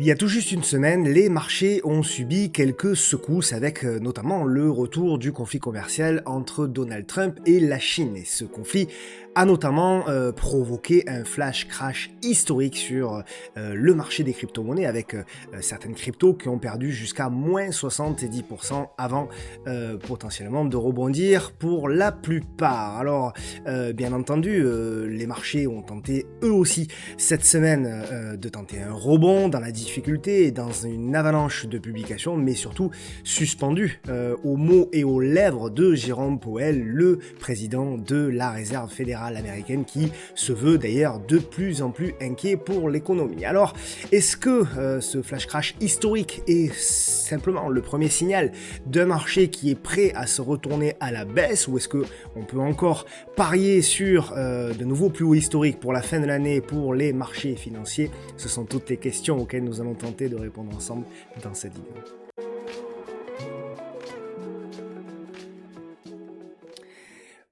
Il y a tout juste une semaine, les marchés ont subi quelques secousses avec notamment le retour du conflit commercial entre Donald Trump et la Chine. Et ce conflit a notamment provoqué un flash crash historique sur le marché des crypto-monnaies avec certaines cryptos qui ont perdu jusqu'à moins 70% avant potentiellement de rebondir pour la plupart. Alors, bien entendu, les marchés ont tenté eux aussi cette semaine de tenter un rebond dans la difficulté et dans une avalanche de publications, mais surtout suspendu aux mots et aux lèvres de Jérôme Powell, le président de la Réserve fédérale américaine, qui se veut d'ailleurs de plus en plus inquiet pour l'économie. Alors, est-ce que ce flash crash historique est simplement le premier signal d'un marché qui est prêt à se retourner à la baisse, ou est-ce qu'on peut encore parier sur de nouveaux plus hauts historiques pour la fin de l'année pour les marchés financiers? Ce sont toutes les questions auxquelles nous allons tenter de répondre ensemble dans cette vidéo.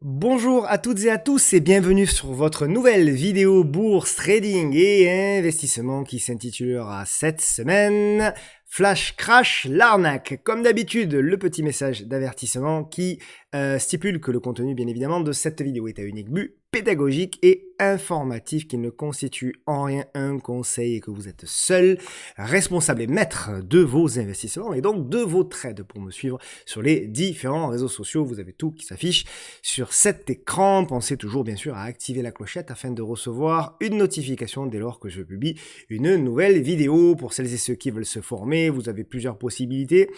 Bonjour à toutes et à tous et bienvenue sur votre nouvelle vidéo bourse, trading et investissement qui s'intitulera cette semaine Flash Crash, l'arnaque. Comme d'habitude, le petit message d'avertissement qui stipule que le contenu bien évidemment de cette vidéo est à unique but pédagogique et informatif, qui ne constitue en rien un conseil et que vous êtes seul responsable et maître de vos investissements et donc de vos trades. Pour me suivre sur les différents réseaux sociaux, vous avez tout qui s'affiche sur cet écran. Pensez toujours bien sûr à activer la clochette afin de recevoir une notification dès lors que je publie une nouvelle vidéo. Pour celles et ceux qui veulent se former, vous avez plusieurs possibilités.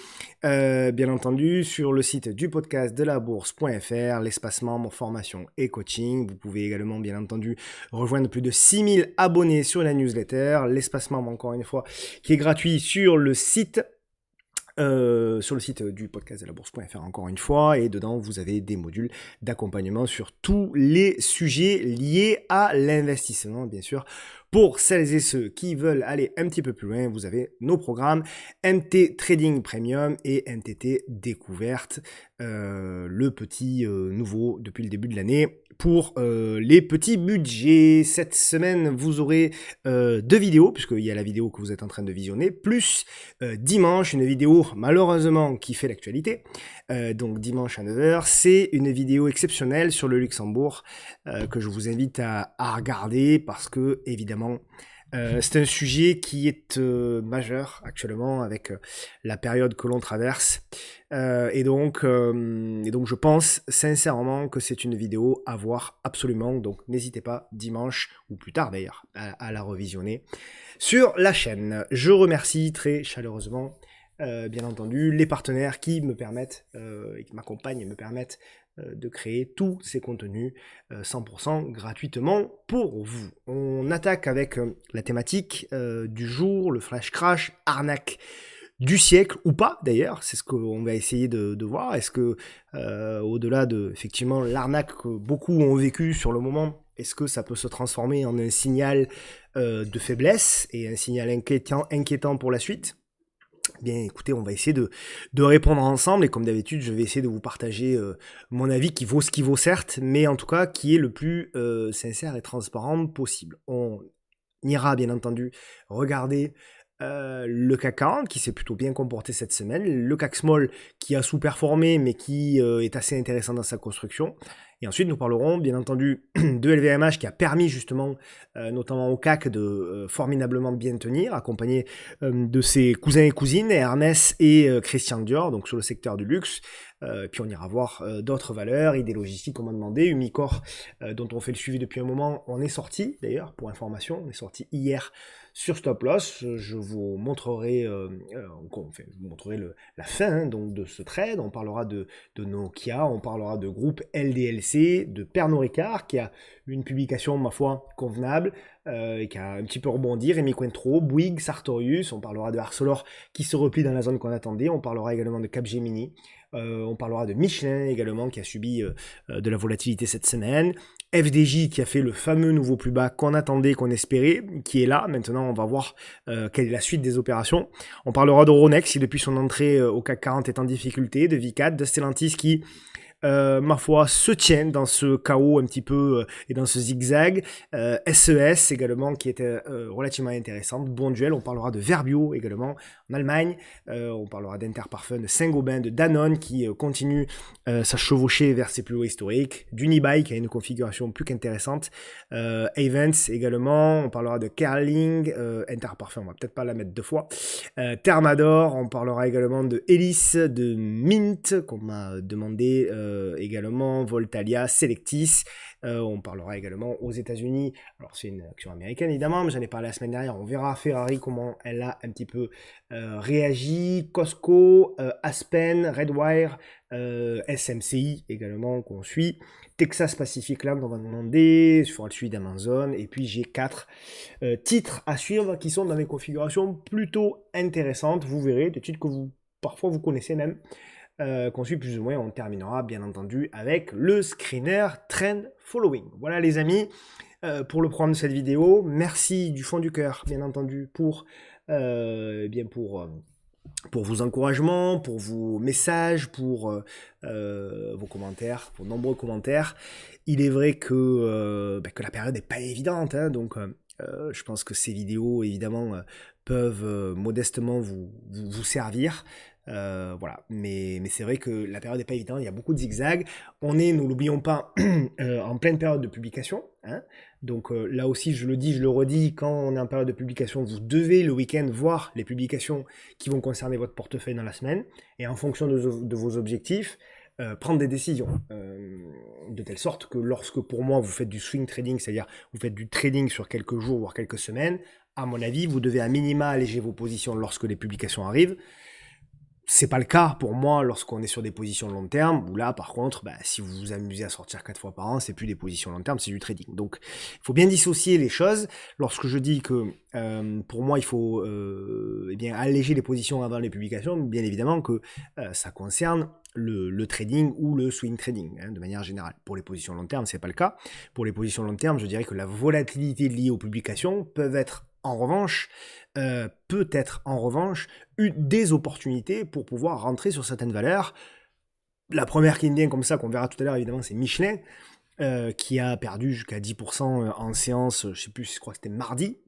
Bien entendu, sur le site du podcast de la bourse.fr, l'espace membre, formation et coaching. Vous pouvez également, bien entendu, rejoindre plus de 6000 abonnés sur la newsletter. L'espace membre, encore une fois, qui est gratuit sur le site du podcast de la bourse.fr, encore une fois, et dedans vous avez des modules d'accompagnement sur tous les sujets liés à l'investissement, bien sûr. Pour celles et ceux qui veulent aller un petit peu plus loin, vous avez nos programmes MT Trading Premium et MTT Découverte, le petit nouveau depuis le début de l'année pour les petits budgets. Cette semaine, vous aurez 2 vidéos, puisqu'il y a la vidéo que vous êtes en train de visionner, plus dimanche, une vidéo malheureusement qui fait l'actualité. Donc dimanche à 9h, c'est une vidéo exceptionnelle sur le Luxembourg que je vous invite à regarder parce que, évidemment, c'est un sujet qui est majeur actuellement avec la période que l'on traverse. Et donc je pense sincèrement que c'est une vidéo à voir absolument. Donc n'hésitez pas dimanche, ou plus tard d'ailleurs, à la revisionner sur la chaîne. Je remercie très chaleureusement bien entendu les partenaires qui me permettent et qui m'accompagnent et me permettent de créer tous ces contenus 100% gratuitement pour vous. On attaque avec la thématique du jour, le flash crash, arnaque du siècle ou pas d'ailleurs, c'est ce qu'on va essayer de voir. Est-ce que au-delà de effectivement l'arnaque que beaucoup ont vécu sur le moment, est-ce que ça peut se transformer en un signal de faiblesse et un signal inquiétant pour la suite? Bien écoutez, on va essayer de répondre ensemble, et comme d'habitude je vais essayer de vous partager mon avis qui vaut ce qui vaut certes, mais en tout cas qui est le plus sincère et transparent possible. On ira bien entendu regarder le CAC 40 qui s'est plutôt bien comporté cette semaine, le CAC Small qui a sous-performé mais qui est assez intéressant dans sa construction. Et ensuite, nous parlerons bien entendu de LVMH qui a permis justement, notamment au CAC, de formidablement bien tenir, accompagné de ses cousins et cousines, Hermès et Christian Dior, donc sur le secteur du luxe. Puis on ira voir d'autres valeurs, ID Logistique, on m'a demandé, Umicore, dont on fait le suivi depuis un moment. On est sorti d'ailleurs, pour information, on est sorti hier sur Stop Loss. Je vous montrerai, la fin donc de ce trade. On parlera de Nokia, on parlera de groupe LDLC, de Pernod Ricard qui a une publication, ma foi, convenable, et qui a un petit peu rebondi, Rémi Cointreau, Bouygues, Sartorius, on parlera de Arcelor qui se replie dans la zone qu'on attendait, on parlera également de Capgemini, on parlera de Michelin également qui a subi de la volatilité cette semaine, FDJ qui a fait le fameux nouveau plus bas qu'on attendait, qu'on espérait, qui est là. Maintenant on va voir quelle est la suite des opérations. On parlera de Ronex qui depuis son entrée au CAC 40 est en difficulté, de Vicat, de Stellantis qui ma foi, se tient dans ce chaos un petit peu et dans ce zigzag. SES également, qui était relativement intéressante. Bon duel, on parlera de Verbio également en Allemagne. On parlera d'Interparfum, de Saint-Gobain, de Danone qui continue sa chevauchée vers ses plus hauts historiques. D'Unibail qui a une configuration plus qu'intéressante. Avents également, on parlera de Kerling, Interparfum, on va peut-être pas la mettre deux fois. Thermador, on parlera également de Elis, de Mint, qu'on m'a demandé également, Voltalia, Selectis. On parlera également aux États-Unis. Alors, c'est une action américaine évidemment, mais j'en ai parlé la semaine dernière. On verra Ferrari comment elle a un petit peu réagi. Costco, Aspen, Redwire, SMCI également qu'on suit. Texas Pacific Land, on va demander, il faudra le suivre d'Amazon. Et puis j'ai 4 titres à suivre qui sont dans des configurations plutôt intéressantes. Vous verrez, des titres que parfois vous connaissez même, qu'on suit plus ou moins. On terminera bien entendu avec le screener Trend Following. Voilà les amis, pour le programme de cette vidéo. Merci du fond du cœur, bien entendu, pour vos encouragements, pour vos messages, pour vos commentaires, pour nombreux commentaires. Il est vrai que la période n'est pas évidente, hein, donc je pense que ces vidéos, évidemment, peuvent modestement vous servir. Voilà, mais c'est vrai que la période n'est pas évidente, il y a beaucoup de zigzags. On est, nous l'oublions pas, en pleine période de publication, hein. Donc là aussi, je le dis, je le redis, quand on est en période de publication, vous devez le week-end voir les publications qui vont concerner votre portefeuille dans la semaine, et en fonction de vos objectifs, prendre des décisions, de telle sorte que lorsque pour moi vous faites du swing trading, c'est-à-dire vous faites du trading sur quelques jours, voire quelques semaines, à mon avis, vous devez à minima alléger vos positions lorsque les publications arrivent. C'est pas le cas pour moi lorsqu'on est sur des positions long terme, où là par contre, si vous vous amusez à sortir 4 fois par an, c'est plus des positions long terme, c'est du trading. Donc il faut bien dissocier les choses. Lorsque je dis que pour moi il faut alléger les positions avant les publications, bien évidemment que ça concerne le trading ou le swing trading, hein, de manière générale. Pour les positions long terme, c'est pas le cas. Pour les positions long terme, je dirais que la volatilité liée aux publications peut être en revanche des opportunités pour pouvoir rentrer sur certaines valeurs. La première qui me vient comme ça, qu'on verra tout à l'heure évidemment, c'est Michelin, qui a perdu jusqu'à 10% en séance, je sais plus, je crois que c'était mardi,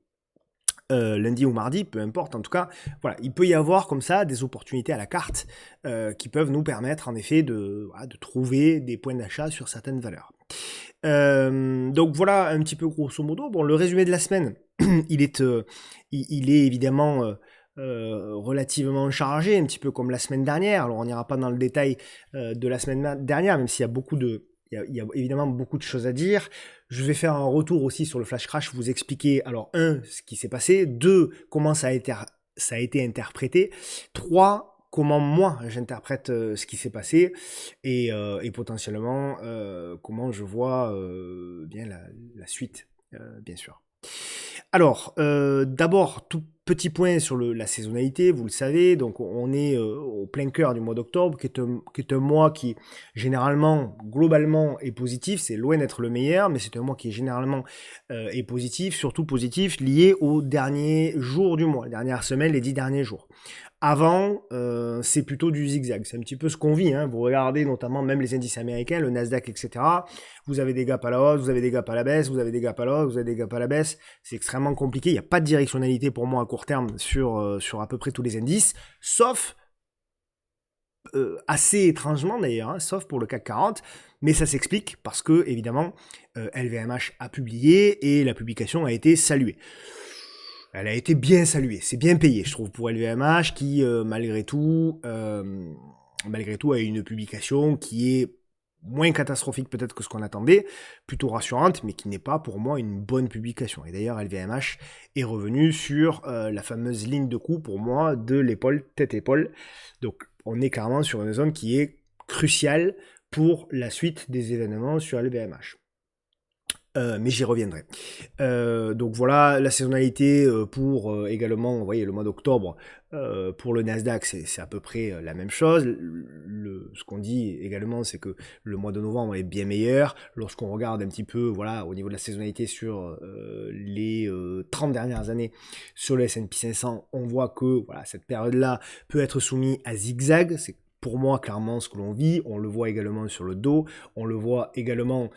lundi ou mardi, peu importe, en tout cas, voilà, il peut y avoir comme ça des opportunités à la carte qui peuvent nous permettre en effet de trouver des points d'achat sur certaines valeurs. Donc voilà un petit peu grosso modo. Bon, le résumé de la semaine, il est évidemment relativement chargé, un petit peu comme la semaine dernière. Alors on n'ira pas dans le détail de la semaine dernière, même s'il y a il y a évidemment beaucoup de choses à dire. Je vais faire un retour aussi sur le flash crash, vous expliquer, alors 1, ce qui s'est passé, 2, comment ça a été interprété, 3, comment moi j'interprète ce qui s'est passé, et potentiellement comment je vois bien la suite, bien sûr. Alors, d'abord, tout petit point sur la saisonnalité, vous le savez, donc on est au plein cœur du mois d'octobre, qui est un mois qui, généralement, globalement, est positif, c'est loin d'être le meilleur, mais c'est un mois qui, généralement, est positif, surtout positif, lié aux derniers jours du mois, les dernières semaines, les 10 derniers jours. Avant, c'est plutôt du zigzag. C'est un petit peu ce qu'on vit, hein. Vous regardez notamment même les indices américains, le Nasdaq, etc. Vous avez des gaps à la hausse, vous avez des gaps à la baisse, vous avez des gaps à la hausse, vous avez des gaps à la baisse. C'est extrêmement compliqué. Il n'y a pas de directionnalité pour moi à court terme sur à peu près tous les indices, sauf, assez étrangement d'ailleurs, hein, sauf pour le CAC 40. Mais ça s'explique parce que, évidemment, LVMH a publié et la publication a été saluée. Elle a été bien saluée, c'est bien payé, je trouve, pour LVMH, qui, malgré tout, a une publication qui est moins catastrophique peut-être que ce qu'on attendait, plutôt rassurante, mais qui n'est pas pour moi une bonne publication. Et d'ailleurs, LVMH est revenu sur la fameuse ligne de coup, pour moi, de l'épaule, tête-épaule. Donc, on est clairement sur une zone qui est cruciale pour la suite des événements sur LVMH. Mais j'y reviendrai. Donc voilà, la saisonnalité pour également, vous voyez, le mois d'octobre, pour le Nasdaq, c'est à peu près la même chose. Ce qu'on dit également, c'est que le mois de novembre est bien meilleur. Lorsqu'on regarde un petit peu, voilà, au niveau de la saisonnalité sur les 30 dernières années sur le S&P 500, on voit que voilà, cette période-là peut être soumise à zigzag. C'est pour moi, clairement, ce que l'on vit. On le voit également sur le Dow, on le voit également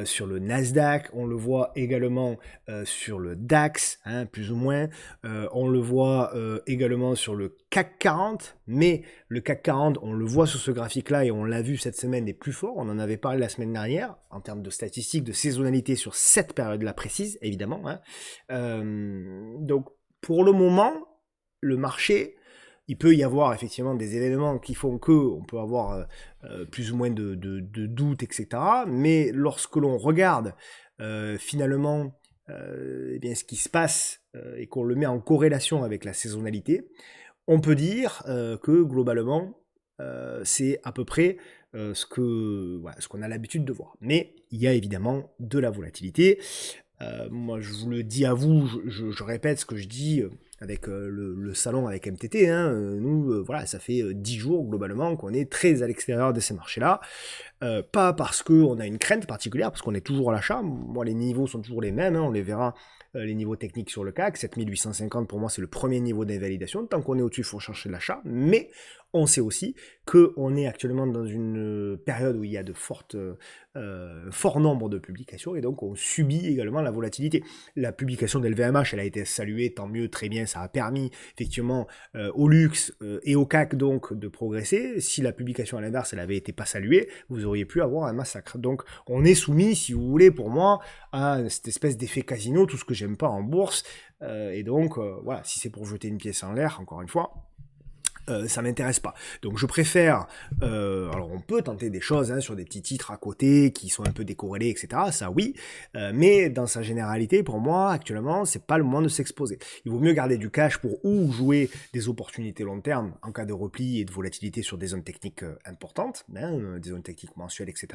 sur le Nasdaq, on le voit également sur le DAX, hein, plus ou moins. On le voit également sur le CAC 40, mais le CAC 40, on le voit sur ce graphique-là et on l'a vu cette semaine, est plus fort. On en avait parlé la semaine dernière en termes de statistiques, de saisonnalité sur cette période-là précise, évidemment. Hein. Donc, pour le moment, le marché, il peut y avoir effectivement des événements qui font que on peut avoir plus ou moins de doutes, etc. Mais lorsque l'on regarde finalement eh bien, ce qui se passe et qu'on le met en corrélation avec la saisonnalité, on peut dire que globalement, c'est à peu près ce qu'on a l'habitude de voir. Mais il y a évidemment de la volatilité. Moi, je vous le dis à vous, je répète ce que je dis avec le salon avec MTT. Hein, nous, voilà, ça fait 10 jours globalement qu'on est très à l'extérieur de ces marchés-là. Pas parce qu'on a une crainte particulière, parce qu'on est toujours à l'achat. Moi, les niveaux sont toujours les mêmes, hein, on les verra. Les niveaux techniques sur le CAC, 7850 pour moi c'est le premier niveau d'invalidation, tant qu'on est au-dessus il faut chercher l'achat, mais on sait aussi qu'on est actuellement dans une période où il y a de fort nombre de publications et donc on subit également la volatilité. La publication d'LVMH elle a été saluée, tant mieux, très bien, ça a permis effectivement au luxe et au CAC donc de progresser. Si la publication à l'inverse elle avait été pas saluée, vous auriez pu avoir un massacre. Donc on est soumis, si vous voulez, pour moi, à cette espèce d'effet casino, tout ce que j'aime pas en bourse. Et donc, voilà, si c'est pour jeter une pièce en l'air, encore une fois, ça m'intéresse pas. Donc je préfère, alors on peut tenter des choses hein, sur des petits titres à côté qui sont un peu décorrélés, etc. Ça oui, mais dans sa généralité, pour moi, actuellement, c'est pas le moment de s'exposer. Il vaut mieux garder du cash pour ou jouer des opportunités long terme en cas de repli et de volatilité sur des zones techniques importantes, hein, des zones techniques mensuelles, etc.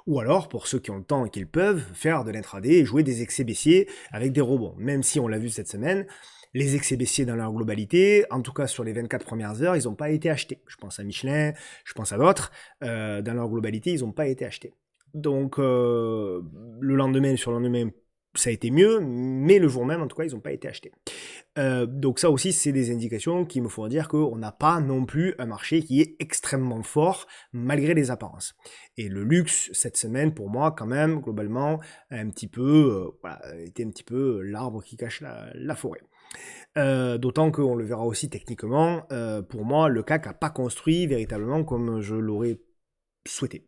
Ou alors, pour ceux qui ont le temps et qui le peuvent, faire de l'intraday et jouer des excès baissiers avec des rebonds. Même si on l'a vu cette semaine, les excès baissiers dans leur globalité, en tout cas sur les 24 premières heures, ils n'ont pas été achetés. Je pense à Michelin, je pense à d'autres, dans leur globalité, ils n'ont pas été achetés. Donc le lendemain, sur le lendemain, ça a été mieux, mais le jour même, en tout cas, ils n'ont pas été achetés. Donc ça aussi, c'est des indications qui me font dire qu'on n'a pas non plus un marché qui est extrêmement fort, malgré les apparences. Et le luxe, cette semaine, pour moi, quand même, globalement, a un petit peu, était un petit peu l'arbre qui cache la forêt. D'autant qu'on le verra aussi techniquement, pour moi, le CAC n'a pas construit véritablement comme je l'aurais souhaité.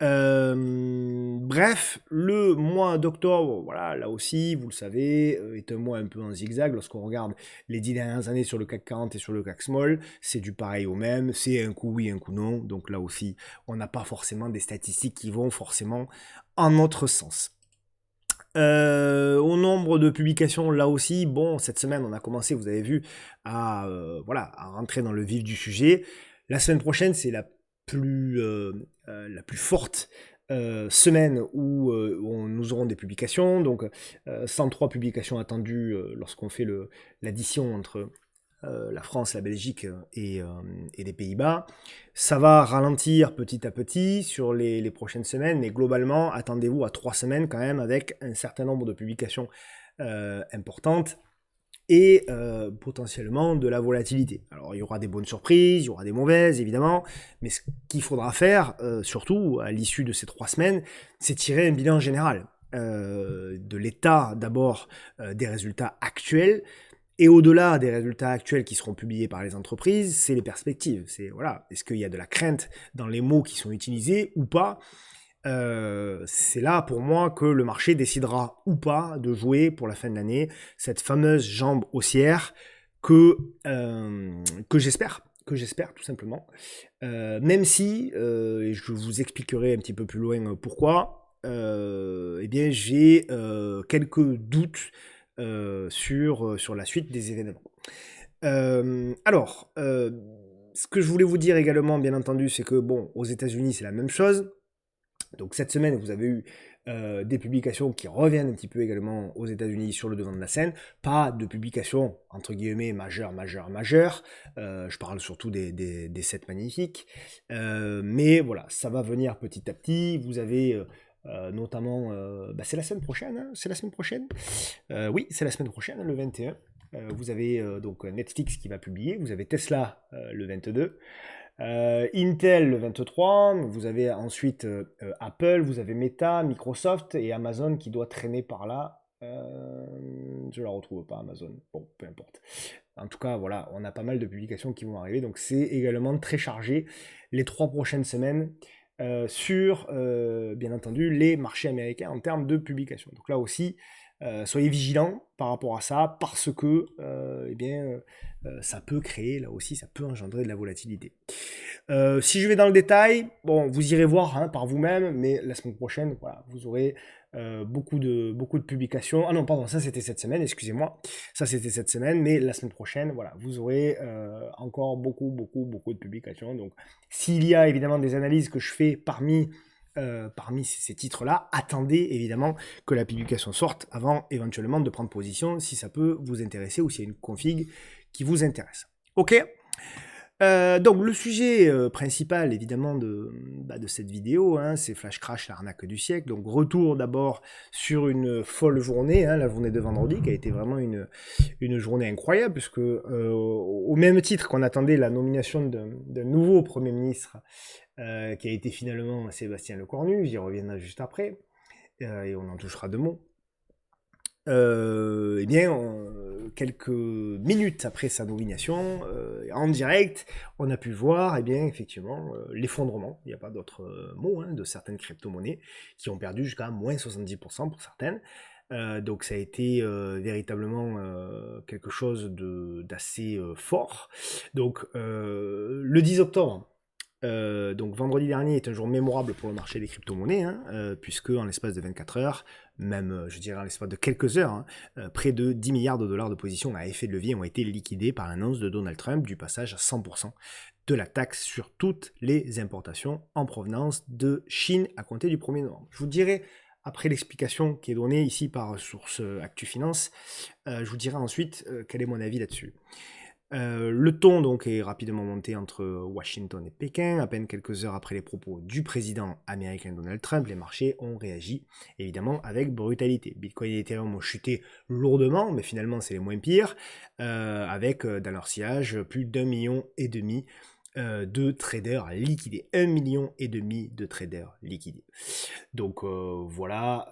Bref, le mois d'octobre, voilà, là aussi, vous le savez, est un mois un peu en zigzag. Lorsqu'on regarde les 10 dernières années sur le CAC 40 et sur le CAC Small, c'est du pareil au même, c'est un coup oui, un coup non. Donc là aussi, on n'a pas forcément des statistiques qui vont forcément en notre sens. Au nombre de publications, là aussi, bon, cette semaine, on a commencé, vous avez vu, à rentrer dans le vif du sujet. La semaine prochaine, c'est la plus forte semaine où nous aurons des publications. Donc, 103 publications attendues lorsqu'on fait l'addition entre la France, la Belgique et les Pays-Bas. Ça va ralentir petit à petit sur les prochaines semaines, mais globalement, attendez-vous à 3 semaines quand même avec un certain nombre de publications importantes et potentiellement de la volatilité. Alors il y aura des bonnes surprises, il y aura des mauvaises évidemment, mais ce qu'il faudra faire, surtout à l'issue de ces 3 semaines, c'est tirer un bilan général de l'état d'abord des résultats actuels. Et au-delà des résultats actuels qui seront publiés par les entreprises, c'est les perspectives. C'est voilà, est-ce qu'il y a de la crainte dans les mots qui sont utilisés ou pas. C'est là pour moi que le marché décidera ou pas de jouer pour la fin de l'année cette fameuse jambe haussière que j'espère tout simplement. Même si, et je vous expliquerai un petit peu plus loin pourquoi, eh bien j'ai quelques doutes sur la suite des événements. Ce que je voulais vous dire également, bien entendu, c'est que bon, aux États-Unis, c'est la même chose. Donc cette semaine, vous avez eu des publications qui reviennent un petit peu également aux États-Unis sur le devant de la scène. Pas de publications entre guillemets majeures. Je parle surtout des 7 magnifiques. Mais voilà, ça va venir petit à petit. Vous avez notamment, c'est la semaine prochaine, hein, c'est la semaine prochaine. Oui, c'est la semaine prochaine, le 21. Vous avez donc Netflix qui va publier, vous avez Tesla le 22. Intel le 23, vous avez ensuite Apple, vous avez Meta, Microsoft et Amazon qui doit traîner par là. Je la retrouve pas, Amazon. Bon, peu importe. En tout cas, voilà, on a pas mal de publications qui vont arriver, donc c'est également très chargé les 3 prochaines semaines sur, bien entendu, les marchés américains en termes de publications. Donc là aussi, soyez vigilants par rapport à ça, parce que eh bien, ça peut créer, là aussi, ça peut engendrer de la volatilité. Si je vais dans le détail, bon, vous irez voir hein, par vous-même, mais la semaine prochaine, voilà, vous aurez beaucoup de publications. Ah non, pardon, ça c'était cette semaine, excusez-moi. Ça c'était cette semaine, mais la semaine prochaine, voilà, vous aurez encore beaucoup de publications. Donc, s'il y a évidemment des analyses que je fais parmi ces titres-là, attendez évidemment que la publication sorte avant éventuellement de prendre position si ça peut vous intéresser ou s'il y a une config qui vous intéresse. Ok. Donc le sujet principal évidemment de cette vidéo, hein, c'est Flash Crash, l'arnaque du siècle. Donc retour d'abord sur une folle journée, hein, la journée de vendredi, qui a été vraiment une journée incroyable, puisque au même titre qu'on attendait la nomination d'un nouveau Premier ministre, qui a été finalement Sébastien Lecornu, j'y reviendrai juste après, et on en touchera deux mots. Eh bien, quelques minutes après sa nomination, en direct, on a pu voir, eh bien, effectivement, l'effondrement, il n'y a pas d'autre mot, hein, de certaines crypto-monnaies qui ont perdu jusqu'à moins 70% pour certaines. Donc ça a été véritablement quelque chose d'assez fort. Donc le 10 octobre, donc vendredi dernier est un jour mémorable pour le marché des crypto-monnaies, hein, puisque en l'espace de 24 heures, même je dirais en l'espace de quelques heures, hein, près de 10 milliards de dollars de positions à effet de levier ont été liquidés par l'annonce de Donald Trump du passage à 100% de la taxe sur toutes les importations en provenance de Chine à compter du 1er novembre. Je vous dirai, après l'explication qui est donnée ici par Source Actu Finance, je vous dirai ensuite quel est mon avis là-dessus. Le ton donc est rapidement monté entre Washington et Pékin. À peine quelques heures après les propos du président américain Donald Trump, les marchés ont réagi évidemment avec brutalité. Bitcoin et Ethereum ont chuté lourdement, mais finalement c'est les moins pires, avec dans leur sillage plus d'1,5 million de traders liquidés. 1,5 million de traders liquidés. Donc voilà,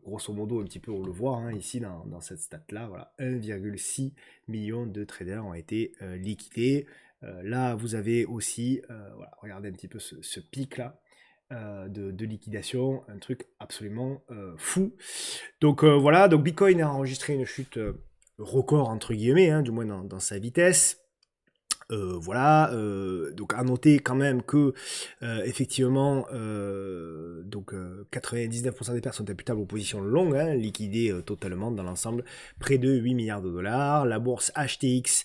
grosso modo un petit peu on le voit hein, ici dans cette stat là, voilà, 1,6 million de traders ont été liquidés. Là vous avez aussi, voilà, regardez un petit peu ce pic là. De liquidation, un truc absolument fou. Donc voilà, donc Bitcoin a enregistré une chute record entre guillemets, hein, du moins dans sa vitesse. Voilà, donc à noter quand même que effectivement, donc 99% des pertes sont imputables aux positions longues, hein, liquidées totalement dans l'ensemble, près de 8 milliards de dollars. La bourse HTX,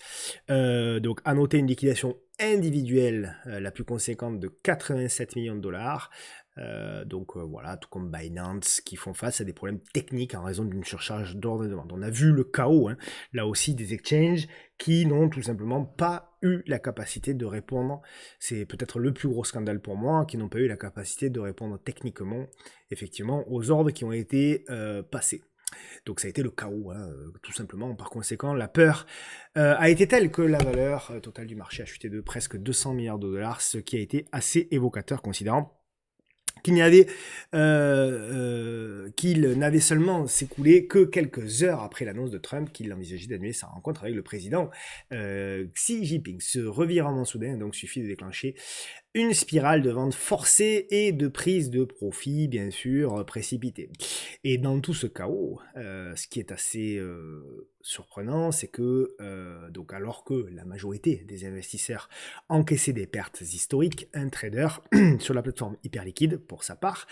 donc à noter une liquidation individuelle la plus conséquente de 87 millions de dollars. Donc voilà, tout comme Binance, qui font face à des problèmes techniques en raison d'une surcharge d'ordre de demande. On a vu le chaos, hein, là aussi, des exchanges qui n'ont tout simplement pas eu la capacité de répondre. C'est peut-être le plus gros scandale pour moi, qui n'ont pas eu la capacité de répondre techniquement, effectivement, aux ordres qui ont été passés. Donc ça a été le chaos, hein, tout simplement. Par conséquent, la peur a été telle que la valeur totale du marché a chuté de presque 200 milliards de dollars, ce qui a été assez évocateur considérant qu'il n'avait seulement s'écoulé que quelques heures après l'annonce de Trump qu'il envisageait d'annuler sa rencontre avec le président Xi Jinping. Ce revirement soudain donc suffit de déclencher une spirale de vente forcée et de prise de profit, bien sûr, précipitée. Et dans tout ce chaos, ce qui est assez surprenant, c'est que, donc alors que la majorité des investisseurs encaissaient des pertes historiques, un trader sur la plateforme Hyperliquide, pour sa part,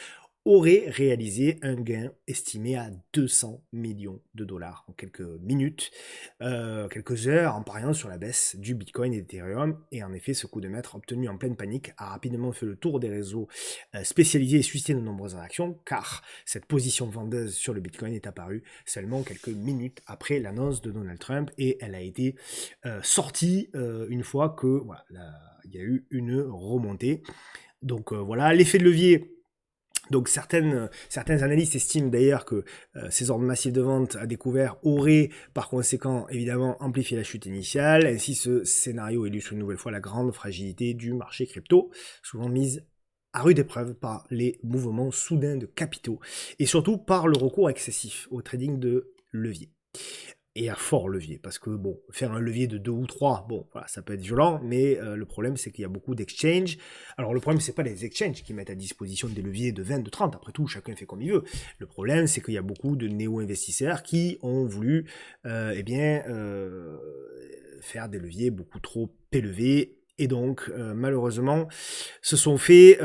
aurait réalisé un gain estimé à 200 millions de dollars en quelques minutes, quelques heures, en pariant sur la baisse du Bitcoin et d'Ethereum. Et en effet, ce coup de maître obtenu en pleine panique a rapidement fait le tour des réseaux spécialisés et suscité de nombreuses réactions, car cette position vendeuse sur le Bitcoin est apparue seulement quelques minutes après l'annonce de Donald Trump, et elle a été sortie une fois que voilà, il y a eu une remontée. Donc voilà, l'effet de levier Donc certains analystes estiment d'ailleurs que ces ordres massifs de vente à découvert auraient par conséquent évidemment amplifié la chute initiale. Ainsi, ce scénario illustre une nouvelle fois la grande fragilité du marché crypto, souvent mise à rude épreuve par les mouvements soudains de capitaux et surtout par le recours excessif au trading de levier. Et à fort levier, parce que bon, faire un levier de 2 ou 3, bon, voilà, ça peut être violent, mais le problème c'est qu'il y a beaucoup d'exchanges. Alors le problème c'est pas les exchanges qui mettent à disposition des leviers de 20, de 30, après tout, chacun fait comme il veut. Le problème c'est qu'il y a beaucoup de néo-investisseurs qui ont voulu, faire des leviers beaucoup trop élevés, et donc malheureusement se sont fait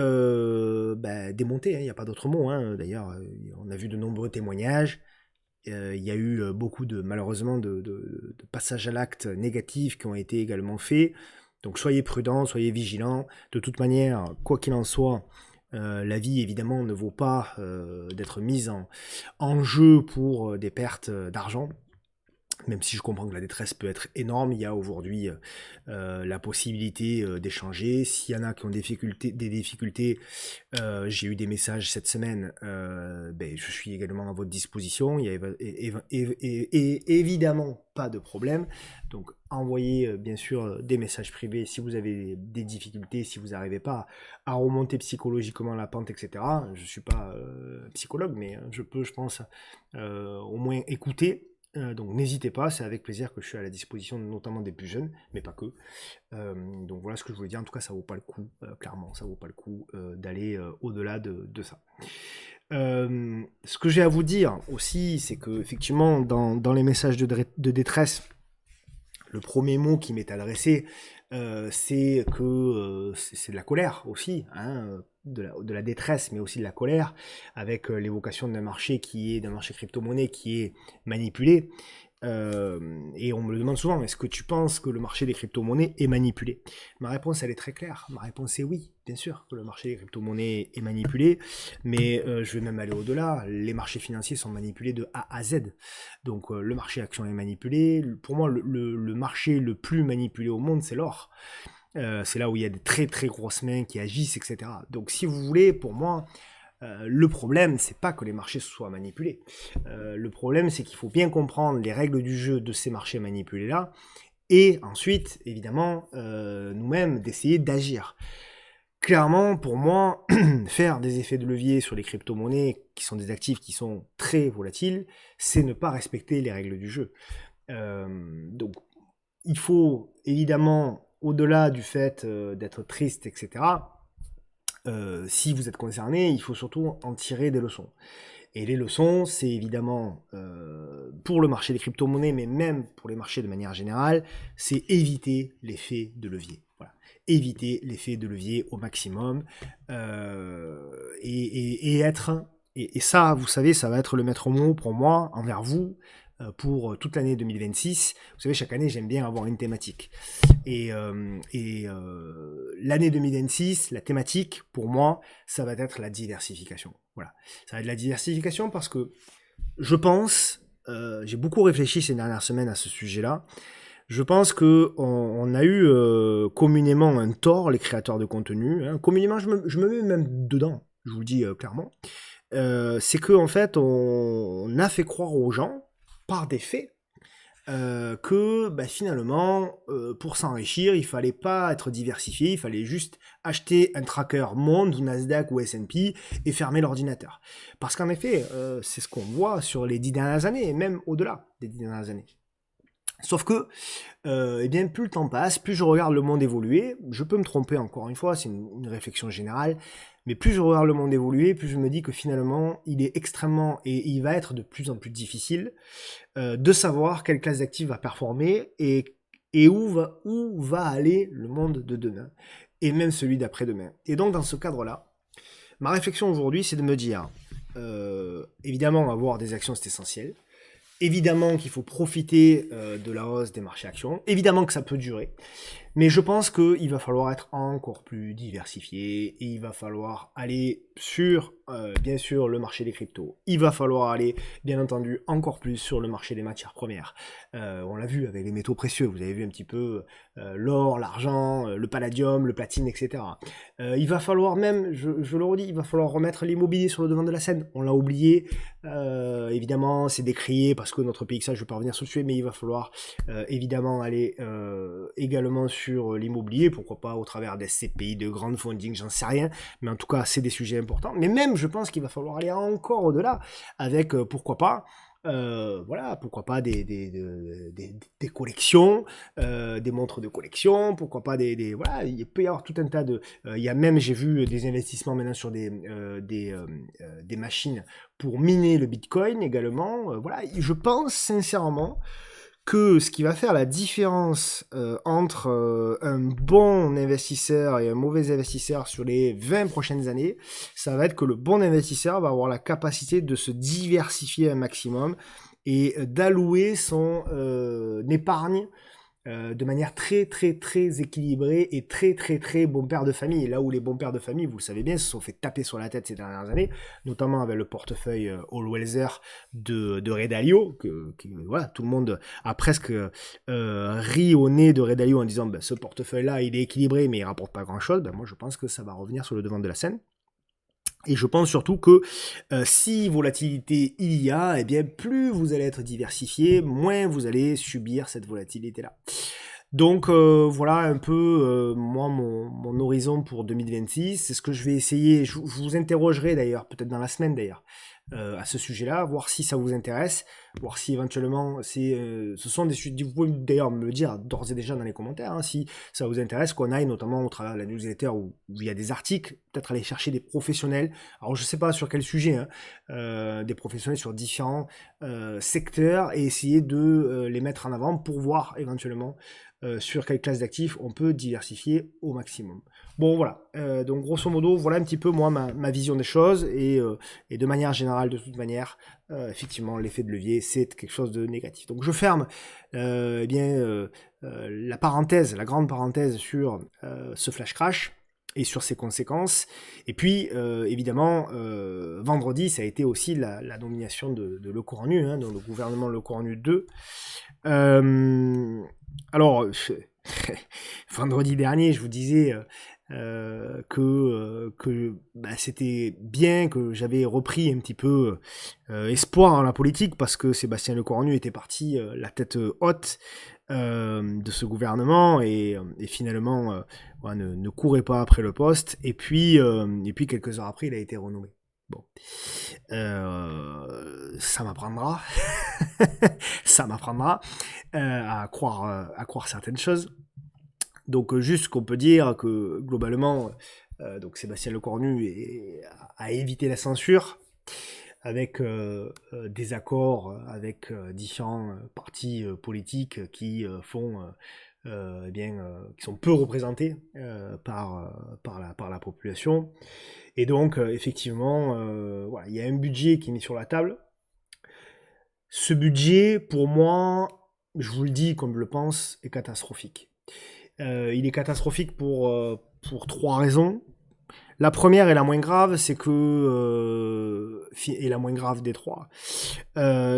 démonter, hein, il n'y a pas d'autre mot, hein. D'ailleurs on a vu de nombreux témoignages. Il y a eu beaucoup malheureusement de passages à l'acte négatifs qui ont été également faits. Donc soyez prudents, soyez vigilants. De toute manière, quoi qu'il en soit, la vie évidemment ne vaut pas d'être mise en jeu pour des pertes d'argent. Même si je comprends que la détresse peut être énorme, il y a aujourd'hui la possibilité d'échanger. S'il y en a qui ont des difficultés, j'ai eu des messages cette semaine, je suis également à votre disposition. Il y a évidemment pas de problème. Donc envoyez bien sûr des messages privés si vous avez des difficultés, si vous n'arrivez pas à remonter psychologiquement la pente, etc. Je ne suis pas psychologue, mais je peux, je pense, au moins écouter. Donc n'hésitez pas, c'est avec plaisir que je suis à la disposition notamment des plus jeunes, mais pas que. Donc voilà ce que je voulais dire, en tout cas ça vaut pas le coup, clairement, ça vaut pas le coup d'aller au-delà de ça. Ce que j'ai à vous dire aussi, c'est que effectivement dans les messages de détresse, le premier mot qui m'est adressé, c'est que c'est de la colère aussi, hein, de la détresse, mais aussi de la colère, avec l'évocation d'un marché crypto-monnaie qui est manipulé. Et on me le demande souvent, est-ce que tu penses que le marché des crypto-monnaies est manipulé? Ma réponse, elle est très claire. Ma réponse est oui, bien sûr, que le marché des crypto-monnaies est manipulé, mais je vais même aller au-delà. Les marchés financiers sont manipulés de A à Z. Donc le marché action est manipulé. Pour moi, le marché le plus manipulé au monde, c'est l'or. C'est là où il y a des très très grosses mains qui agissent, etc. Donc si vous voulez, pour moi, le problème, c'est pas que les marchés soient manipulés. Le problème, c'est qu'il faut bien comprendre les règles du jeu de ces marchés manipulés-là, et ensuite, évidemment, nous-mêmes, d'essayer d'agir. Clairement, pour moi, faire des effets de levier sur les crypto-monnaies, qui sont des actifs qui sont très volatiles, c'est ne pas respecter les règles du jeu. Donc, il faut évidemment, au-delà du fait d'être triste, etc., si vous êtes concerné, il faut surtout en tirer des leçons. Et les leçons, c'est évidemment, pour le marché des crypto-monnaies, mais même pour les marchés de manière générale, c'est éviter l'effet de levier. Voilà. Éviter l'effet de levier au maximum. Et ça, vous savez, ça va être le maître mot pour moi, envers vous, pour toute l'année 2026. Vous savez, chaque année, j'aime bien avoir une thématique. Et l'année 2026, la thématique, pour moi, ça va être la diversification. Voilà. Ça va être la diversification parce que je pense, j'ai beaucoup réfléchi ces dernières semaines à ce sujet-là, je pense qu'on a eu communément un tort, les créateurs de contenu. Hein. Communément, je me mets même dedans, je vous le dis clairement. C'est qu'en fait, on a fait croire aux gens, par des faits, que finalement, pour s'enrichir, il fallait pas être diversifié, il fallait juste acheter un tracker Monde ou Nasdaq ou S&P et fermer l'ordinateur. Parce qu'en effet, c'est ce qu'on voit sur les 10 dernières années, et même au-delà des 10 dernières années. Sauf que, plus le temps passe, plus je regarde le monde évoluer, je peux me tromper encore une fois, c'est une réflexion générale, mais plus je regarde le monde évoluer, plus je me dis que finalement, il est extrêmement, et il va être de plus en plus difficile, de savoir quelle classe d'actifs va performer et où va aller le monde de demain, et même celui d'après-demain. Et donc, dans ce cadre-là, ma réflexion aujourd'hui, c'est de me dire, évidemment, avoir des actions, c'est essentiel. Évidemment qu'il faut profiter de la hausse des marchés actions. Évidemment que ça peut durer. Mais je pense qu'il va falloir être encore plus diversifié, et il va falloir aller sur, bien sûr, le marché des cryptos. Il va falloir aller, bien entendu, encore plus sur le marché des matières premières. On l'a vu avec les métaux précieux, vous avez vu un petit peu l'or, l'argent, le palladium, le platine, etc. Il va falloir même, je le redis, il va falloir remettre l'immobilier sur le devant de la scène. On l'a oublié, évidemment, c'est décrié parce que notre PXA, je ne vais pas revenir sur le sujet, mais il va falloir évidemment aller également sur l'immobilier, pourquoi pas au travers des SCPI, de grandes funding, j'en sais rien, mais en tout cas, c'est des sujets importants. Mais même, je pense qu'il va falloir aller encore au-delà avec, pourquoi pas, voilà, pourquoi pas des collections, des montres de collection, pourquoi pas voilà, il peut y avoir tout un tas de, il y a même, j'ai vu des investissements maintenant sur des machines pour miner le Bitcoin également. Voilà, je pense sincèrement que ce qui va faire la différence entre un bon investisseur et un mauvais investisseur sur les 20 prochaines années, ça va être que le bon investisseur va avoir la capacité de se diversifier un maximum et d'allouer son épargne de manière très très très équilibrée et très très très bon père de famille. Et là où les bons pères de famille, vous le savez bien, se sont fait taper sur la tête ces dernières années, notamment avec le portefeuille All Weather de Ray Dalio, voilà, tout le monde a presque ri au nez de Ray Dalio en disant ce portefeuille-là, il est équilibré mais il rapporte pas grand-chose. Moi, je pense que ça va revenir sur le devant de la scène. Et je pense surtout que si volatilité il y a, eh bien plus vous allez être diversifié, moins vous allez subir cette volatilité-là. Donc voilà un peu moi mon horizon pour 2026. C'est ce que je vais essayer. Je vous interrogerai d'ailleurs, peut-être dans la semaine d'ailleurs, à ce sujet-là, voir si ça vous intéresse, voir si éventuellement ce sont des sujets. Vous pouvez d'ailleurs me le dire d'ores et déjà dans les commentaires, hein, si ça vous intéresse, qu'on aille notamment au travers de la newsletter où il y a des articles, peut-être aller chercher des professionnels. Alors je sais pas sur quel sujet, hein, des professionnels sur différents secteurs et essayer de les mettre en avant pour voir éventuellement sur quelle classe d'actifs on peut diversifier au maximum. Bon voilà, donc grosso modo, voilà un petit peu moi ma vision des choses et de manière générale, de toute manière, effectivement, l'effet de levier, c'est quelque chose de négatif. Donc je ferme la parenthèse, la grande parenthèse sur ce flash crash et sur ses conséquences. Et puis, évidemment, vendredi, ça a été aussi la nomination de Lecornu, hein, dans le gouvernement Lecornu 2. Alors, vendredi dernier, je vous disais que c'était bien, que j'avais repris un petit peu espoir en la politique, parce que Sébastien Lecornu était parti la tête haute de ce gouvernement et finalement ne courait pas après le poste. Et puis quelques heures après, il a été renommé. Bon, ça m'apprendra, ça m'apprendra à croire certaines choses. Donc juste qu'on peut dire que globalement, donc Sébastien Lecornu a évité la censure avec des accords avec différents partis politiques qui qui sont peu représentés par la population. Et donc, effectivement, voilà, il y a un budget qui est mis sur la table. Ce budget, pour moi, je vous le dis comme je le pense, est catastrophique. Il est catastrophique pour 3 raisons. La première et la moins grave, c'est que, et la moins grave des 3,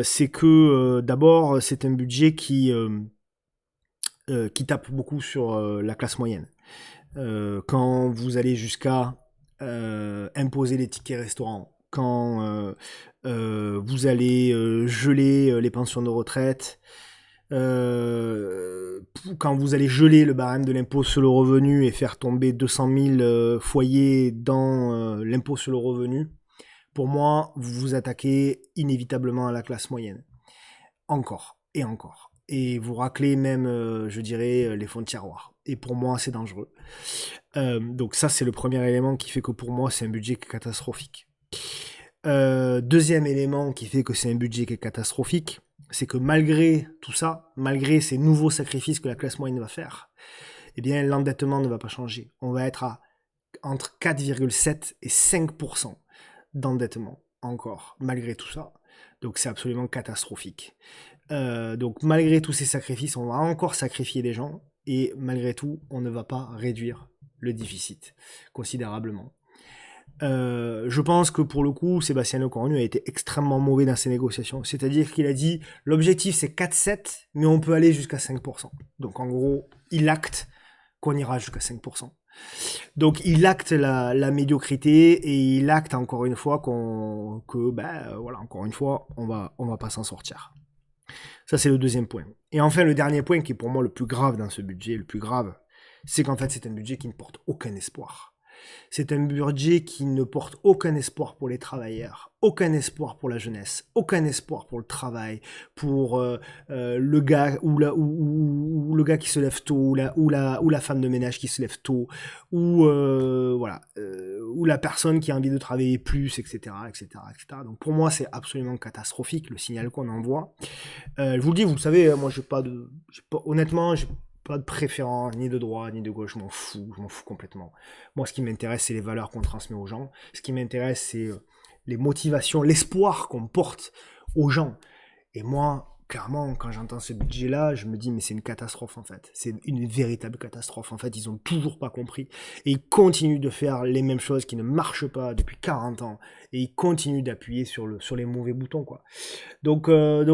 c'est que d'abord, c'est un budget qui tape beaucoup sur la classe moyenne. Quand vous allez jusqu'à imposer les tickets restaurants, quand vous allez geler les pensions de retraite, quand vous allez geler le barème de l'impôt sur le revenu et faire tomber 200 000 foyers dans l'impôt sur le revenu, pour moi, vous vous attaquez inévitablement à la classe moyenne. Encore et encore. Et vous raclez même, je dirais, les fonds de tiroir. Et pour moi, c'est dangereux. Donc ça, c'est le premier élément qui fait que pour moi, c'est un budget qui est catastrophique. Deuxième élément qui fait que c'est un budget qui est catastrophique, c'est que malgré tout ça, malgré ces nouveaux sacrifices que la classe moyenne va faire, eh bien, l'endettement ne va pas changer. On va être à entre 4,7 et 5% d'endettement encore, malgré tout ça. Donc c'est absolument catastrophique. Donc malgré tous ces sacrifices, on va encore sacrifier des gens. et malgré tout, on ne va pas réduire le déficit considérablement. Je pense que pour le coup, Sébastien Lecornu a été extrêmement mauvais dans ses négociations. C'est-à-dire qu'il a dit l'objectif c'est 4,7, mais on peut aller jusqu'à 5%. Donc en gros, il acte qu'on ira jusqu'à 5%. Donc il acte la médiocrité et il acte encore une fois encore une fois, on va pas s'en sortir. Ça c'est le deuxième point. Et enfin le dernier point qui est pour moi le plus grave dans ce budget, le plus grave, c'est qu'en fait c'est un budget qui ne porte aucun espoir. C'est un budget qui ne porte aucun espoir pour les travailleurs, aucun espoir pour la jeunesse, aucun espoir pour le travail, pour le gars ou le gars qui se lève tôt, ou la femme de ménage qui se lève tôt, ou la personne qui a envie de travailler plus, etc., etc., etc. Donc pour moi, c'est absolument catastrophique le signal qu'on envoie. Je vous le dis, vous le savez, moi, honnêtement, j'ai pas de préférence, ni de droite, ni de gauche, je m'en fous complètement. Moi, ce qui m'intéresse, c'est les valeurs qu'on transmet aux gens. Ce qui m'intéresse, c'est les motivations, l'espoir qu'on porte aux gens. Et moi, clairement, quand j'entends ce budget-là, je me dis, mais c'est une catastrophe, en fait. C'est une véritable catastrophe. En fait, ils ont toujours pas compris. Et ils continuent de faire les mêmes choses qui ne marchent pas depuis 40 ans. Et ils continuent d'appuyer sur les mauvais boutons, quoi. Donc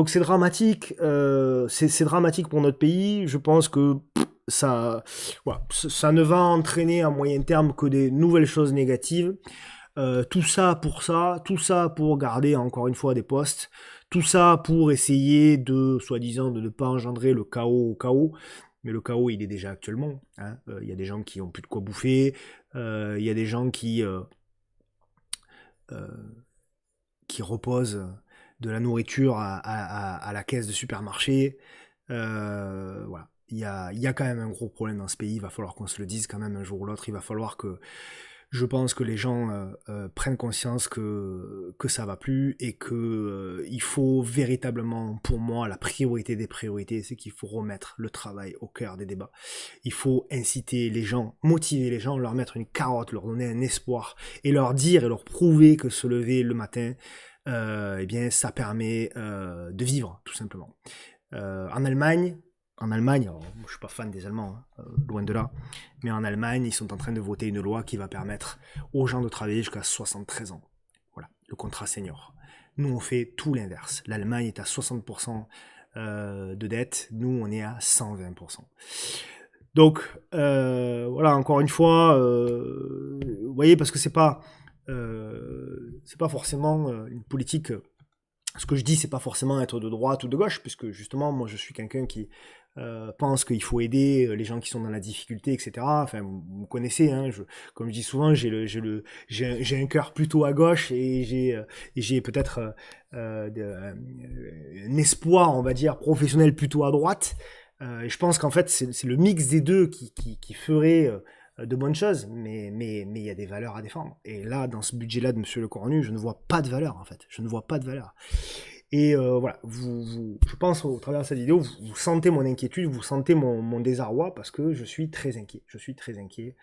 c'est dramatique. C'est dramatique pour notre pays. Je pense que ça ne va entraîner à moyen terme que des nouvelles choses négatives. Tout ça pour garder encore une fois des postes, tout ça pour essayer soi-disant, de ne pas engendrer le chaos au chaos, mais le chaos il est déjà actuellement. Hein. Y a des gens qui ont plus de quoi bouffer, il y a des gens qui reposent de la nourriture à la caisse de supermarché. Voilà. Il y a quand même un gros problème dans ce pays, il va falloir qu'on se le dise quand même un jour ou l'autre, il va falloir que je pense que les gens prennent conscience que ça va plus et que il faut véritablement, pour moi, la priorité des priorités, c'est qu'il faut remettre le travail au cœur des débats. Il faut inciter les gens, motiver les gens, leur mettre une carotte, leur donner un espoir et leur dire et leur prouver que se lever le matin, eh bien, ça permet de vivre, tout simplement. En Allemagne, alors, moi, je suis pas fan des Allemands, hein, loin de là, mais en Allemagne, ils sont en train de voter une loi qui va permettre aux gens de travailler jusqu'à 73 ans. Voilà, le contrat senior. Nous, on fait tout l'inverse. L'Allemagne est à 60% de dette, nous, on est à 120%. Donc, voilà, encore une fois, vous voyez, parce que c'est pas forcément une politique. Ce que je dis, c'est pas forcément être de droite ou de gauche, puisque justement, moi, je suis quelqu'un qui pense qu'il faut aider les gens qui sont dans la difficulté, etc. Enfin, vous connaissez, hein, comme je dis souvent, j'ai un cœur plutôt à gauche et j'ai peut-être un espoir, on va dire, professionnel plutôt à droite. Et je pense qu'en fait, c'est le mix des deux qui ferait de bonnes choses, mais il y a des valeurs à défendre. Et là, dans ce budget-là de Monsieur Lecornu, je ne vois pas de valeur, en fait. Je ne vois pas de valeur. Et voilà, je pense au travers de cette vidéo, vous sentez mon inquiétude, vous sentez mon désarroi, parce que je suis très inquiet. Je suis très inquiet.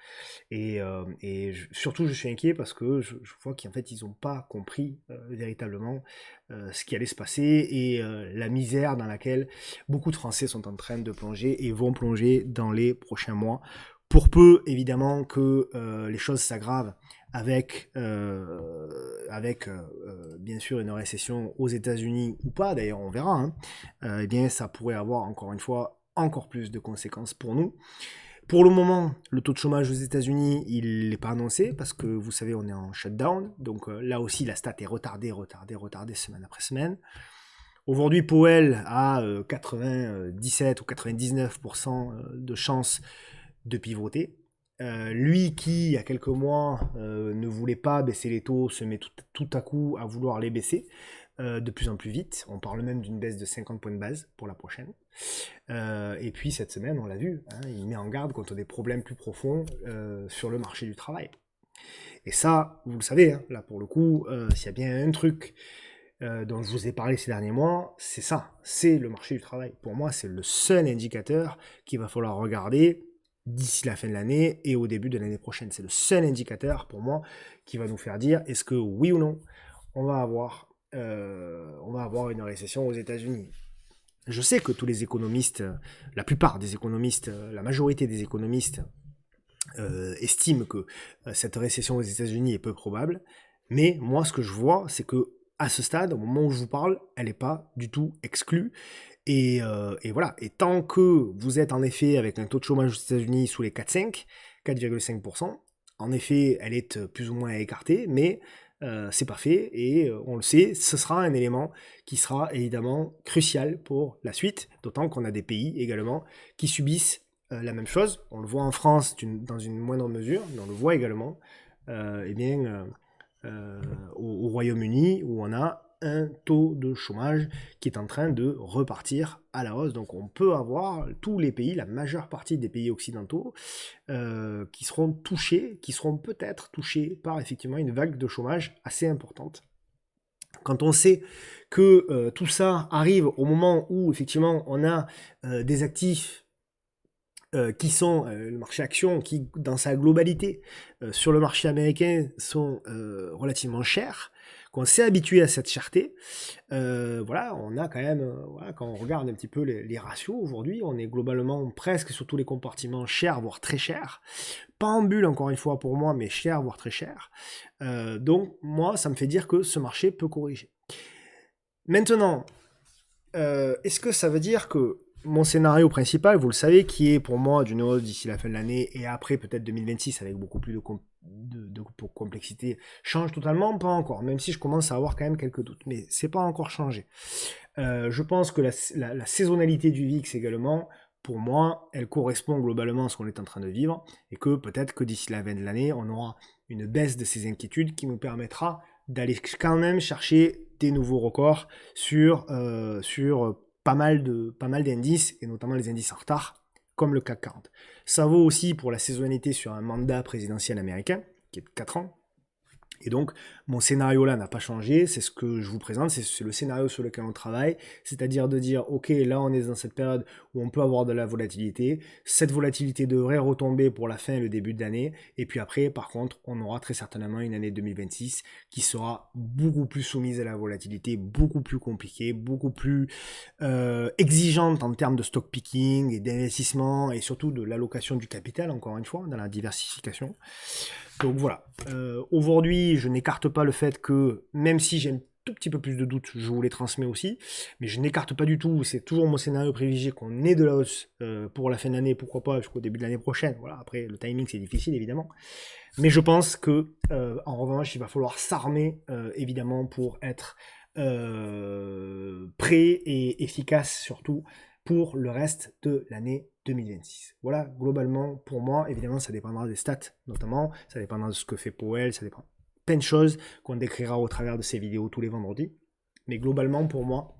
Surtout, je suis inquiet parce que je vois qu'en fait, ils n'ont pas compris véritablement ce qui allait se passer et la misère dans laquelle beaucoup de Français sont en train de plonger et vont plonger dans les prochains mois. Pour peu, évidemment, que les choses s'aggravent avec bien sûr une récession aux États-Unis ou pas, d'ailleurs on verra, hein, eh bien ça pourrait avoir encore une fois encore plus de conséquences pour nous. Pour le moment, le taux de chômage aux États-Unis, il n'est pas annoncé parce que vous savez, on est en shutdown, donc là aussi la stat est retardée semaine après semaine. Aujourd'hui, Powell a 97 ou 99% de chances de pivoter. Lui qui, il y a quelques mois, ne voulait pas baisser les taux, se met tout à coup à vouloir les baisser de plus en plus vite. On parle même d'une baisse de 50 points de base pour la prochaine. Et puis cette semaine, on l'a vu, hein, il met en garde contre des problèmes plus profonds sur le marché du travail. Et ça, vous le savez, hein, là pour le coup, s'il y a bien un truc dont je vous ai parlé ces derniers mois, c'est ça, c'est le marché du travail. Pour moi, c'est le seul indicateur qu'il va falloir regarder d'ici la fin de l'année et au début de l'année prochaine. C'est le seul indicateur pour moi qui va nous faire dire est-ce que oui ou non on va avoir une récession aux États-Unis. Je sais que tous les économistes, la plupart des économistes, la majorité des économistes estiment que cette récession aux États-Unis est peu probable, mais moi ce que je vois, c'est que à ce stade, au moment où je vous parle, elle n'est pas du tout exclue. Et voilà. Et tant que vous êtes en effet avec un taux de chômage aux États-Unis sous les 4,5, 4,5%, en effet, elle est plus ou moins écartée, mais c'est pas fait et on le sait, ce sera un élément qui sera évidemment crucial pour la suite, d'autant qu'on a des pays également qui subissent la même chose. On le voit en France dans une moindre mesure, mais on le voit également eh bien, au Royaume-Uni où on a un taux de chômage qui est en train de repartir à la hausse. Donc on peut avoir tous les pays, la majeure partie des pays occidentaux, qui seront touchés, qui seront peut-être touchés par effectivement une vague de chômage assez importante. Quand on sait que tout ça arrive au moment où effectivement on a des actifs qui sont le marché action, qui dans sa globalité sur le marché américain sont relativement chers, qu'on s'est habitué à cette cherté, voilà, on a quand même, voilà, quand on regarde un petit peu les ratios aujourd'hui, on est globalement presque sur tous les compartiments chers, voire très chers. Pas en bulle encore une fois pour moi, mais cher, voire très cher. Donc moi, ça me fait dire que ce marché peut corriger. Maintenant, est-ce que ça veut dire que mon scénario principal, vous le savez, qui est pour moi d'une hausse d'ici la fin de l'année et après peut-être 2026 avec beaucoup plus de complexité, change totalement? Pas encore, même si je commence à avoir quand même quelques doutes, mais c'est pas encore changé. Je pense que la saisonnalité du VIX également, pour moi, elle correspond globalement à ce qu'on est en train de vivre et que peut-être que d'ici la fin de l'année, on aura une baisse de ces inquiétudes qui nous permettra d'aller quand même chercher des nouveaux records sur pas mal d'indices, et notamment les indices en retard, comme le CAC 40. Ça vaut aussi pour la saisonnalité sur un mandat présidentiel américain, qui est de 4 ans. Et donc, mon scénario là n'a pas changé, c'est ce que je vous présente, c'est le scénario sur lequel on travaille, c'est-à-dire de dire, ok, là on est dans cette période où on peut avoir de la volatilité, cette volatilité devrait retomber pour la fin et le début de l'année, et puis après, par contre, on aura très certainement une année 2026 qui sera beaucoup plus soumise à la volatilité, beaucoup plus compliquée, beaucoup plus exigeante en termes de stock picking et d'investissement, et surtout de l'allocation du capital, encore une fois, dans la diversification. Donc voilà, aujourd'hui je n'écarte pas le fait que, même si j'ai un tout petit peu plus de doutes, je vous les transmets aussi, mais je n'écarte pas du tout, c'est toujours mon scénario privilégié qu'on ait de la hausse pour la fin de l'année, pourquoi pas jusqu'au début de l'année prochaine. Voilà, après le timing c'est difficile évidemment, mais je pense que en revanche il va falloir s'armer évidemment pour être prêt et efficace surtout pour le reste de l'année 2026. Voilà, globalement, pour moi, évidemment, ça dépendra des stats, notamment, ça dépendra de ce que fait Powell, ça dépend plein de choses qu'on décrira au travers de ces vidéos tous les vendredis. Mais globalement, pour moi,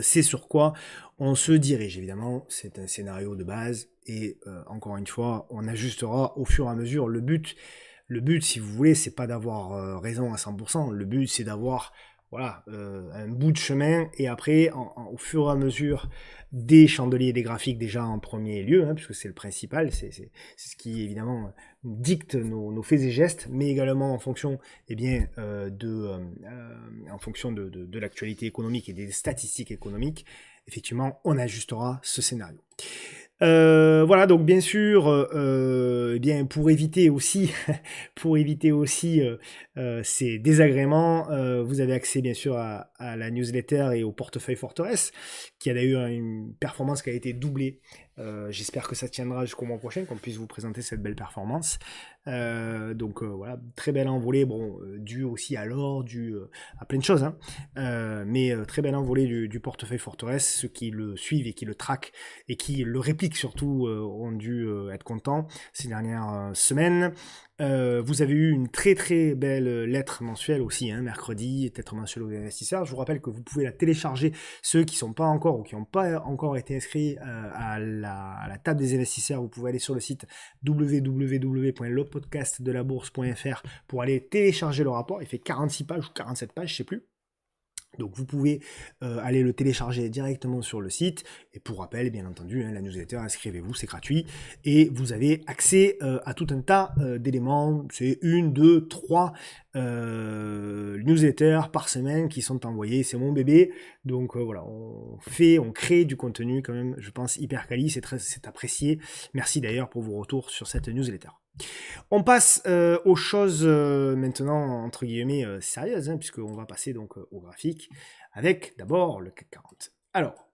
c'est sur quoi on se dirige. Évidemment, c'est un scénario de base, et encore une fois, on ajustera au fur et à mesure. Le but, si vous voulez, c'est pas d'avoir raison à 100%. Le but, c'est d'avoir voilà, un bout de chemin, et après, au fur et à mesure des chandeliers et des graphiques déjà en premier lieu, hein, puisque c'est le principal, c'est ce qui évidemment dicte nos faits et gestes, mais également en fonction, eh bien, en fonction de l'actualité économique et des statistiques économiques, effectivement, on ajustera ce scénario. Voilà, donc bien sûr, eh bien pour éviter aussi, ces désagréments, vous avez accès bien sûr à la newsletter et au portefeuille Forteresse, qui a d'ailleurs une performance qui a été doublée. J'espère que ça tiendra jusqu'au mois prochain, qu'on puisse vous présenter cette belle performance. Donc voilà, très belle envolée, bon, due aussi à l'or, due à plein de choses, hein. Mais très belle envolée du portefeuille Forteresse. Ceux qui le suivent et qui le traquent et qui le répliquent surtout ont dû être contents ces dernières semaines. Vous avez eu une très très belle lettre mensuelle aussi, hein, mercredi, lettre mensuelle aux investisseurs. Je vous rappelle que vous pouvez la télécharger, ceux qui ne sont pas encore ou qui n'ont pas encore été inscrits à la table des investisseurs. Vous pouvez aller sur le site www.lepodcastdelabourse.fr pour aller télécharger le rapport. Il fait 46 pages ou 47 pages, je ne sais plus. Donc vous pouvez aller le télécharger directement sur le site. Et pour rappel, bien entendu, la newsletter, inscrivez-vous, c'est gratuit. Et vous avez accès à tout un tas d'éléments. C'est 1, 2, 3 newsletters par semaine qui sont envoyés. C'est mon bébé. Donc voilà, on crée du contenu quand même, je pense, hyper quali. C'est apprécié. Merci d'ailleurs pour vos retours sur cette newsletter. On passe aux choses maintenant, entre guillemets, sérieuses, puisqu'on va passer donc au graphique, avec d'abord le CAC 40. Alors,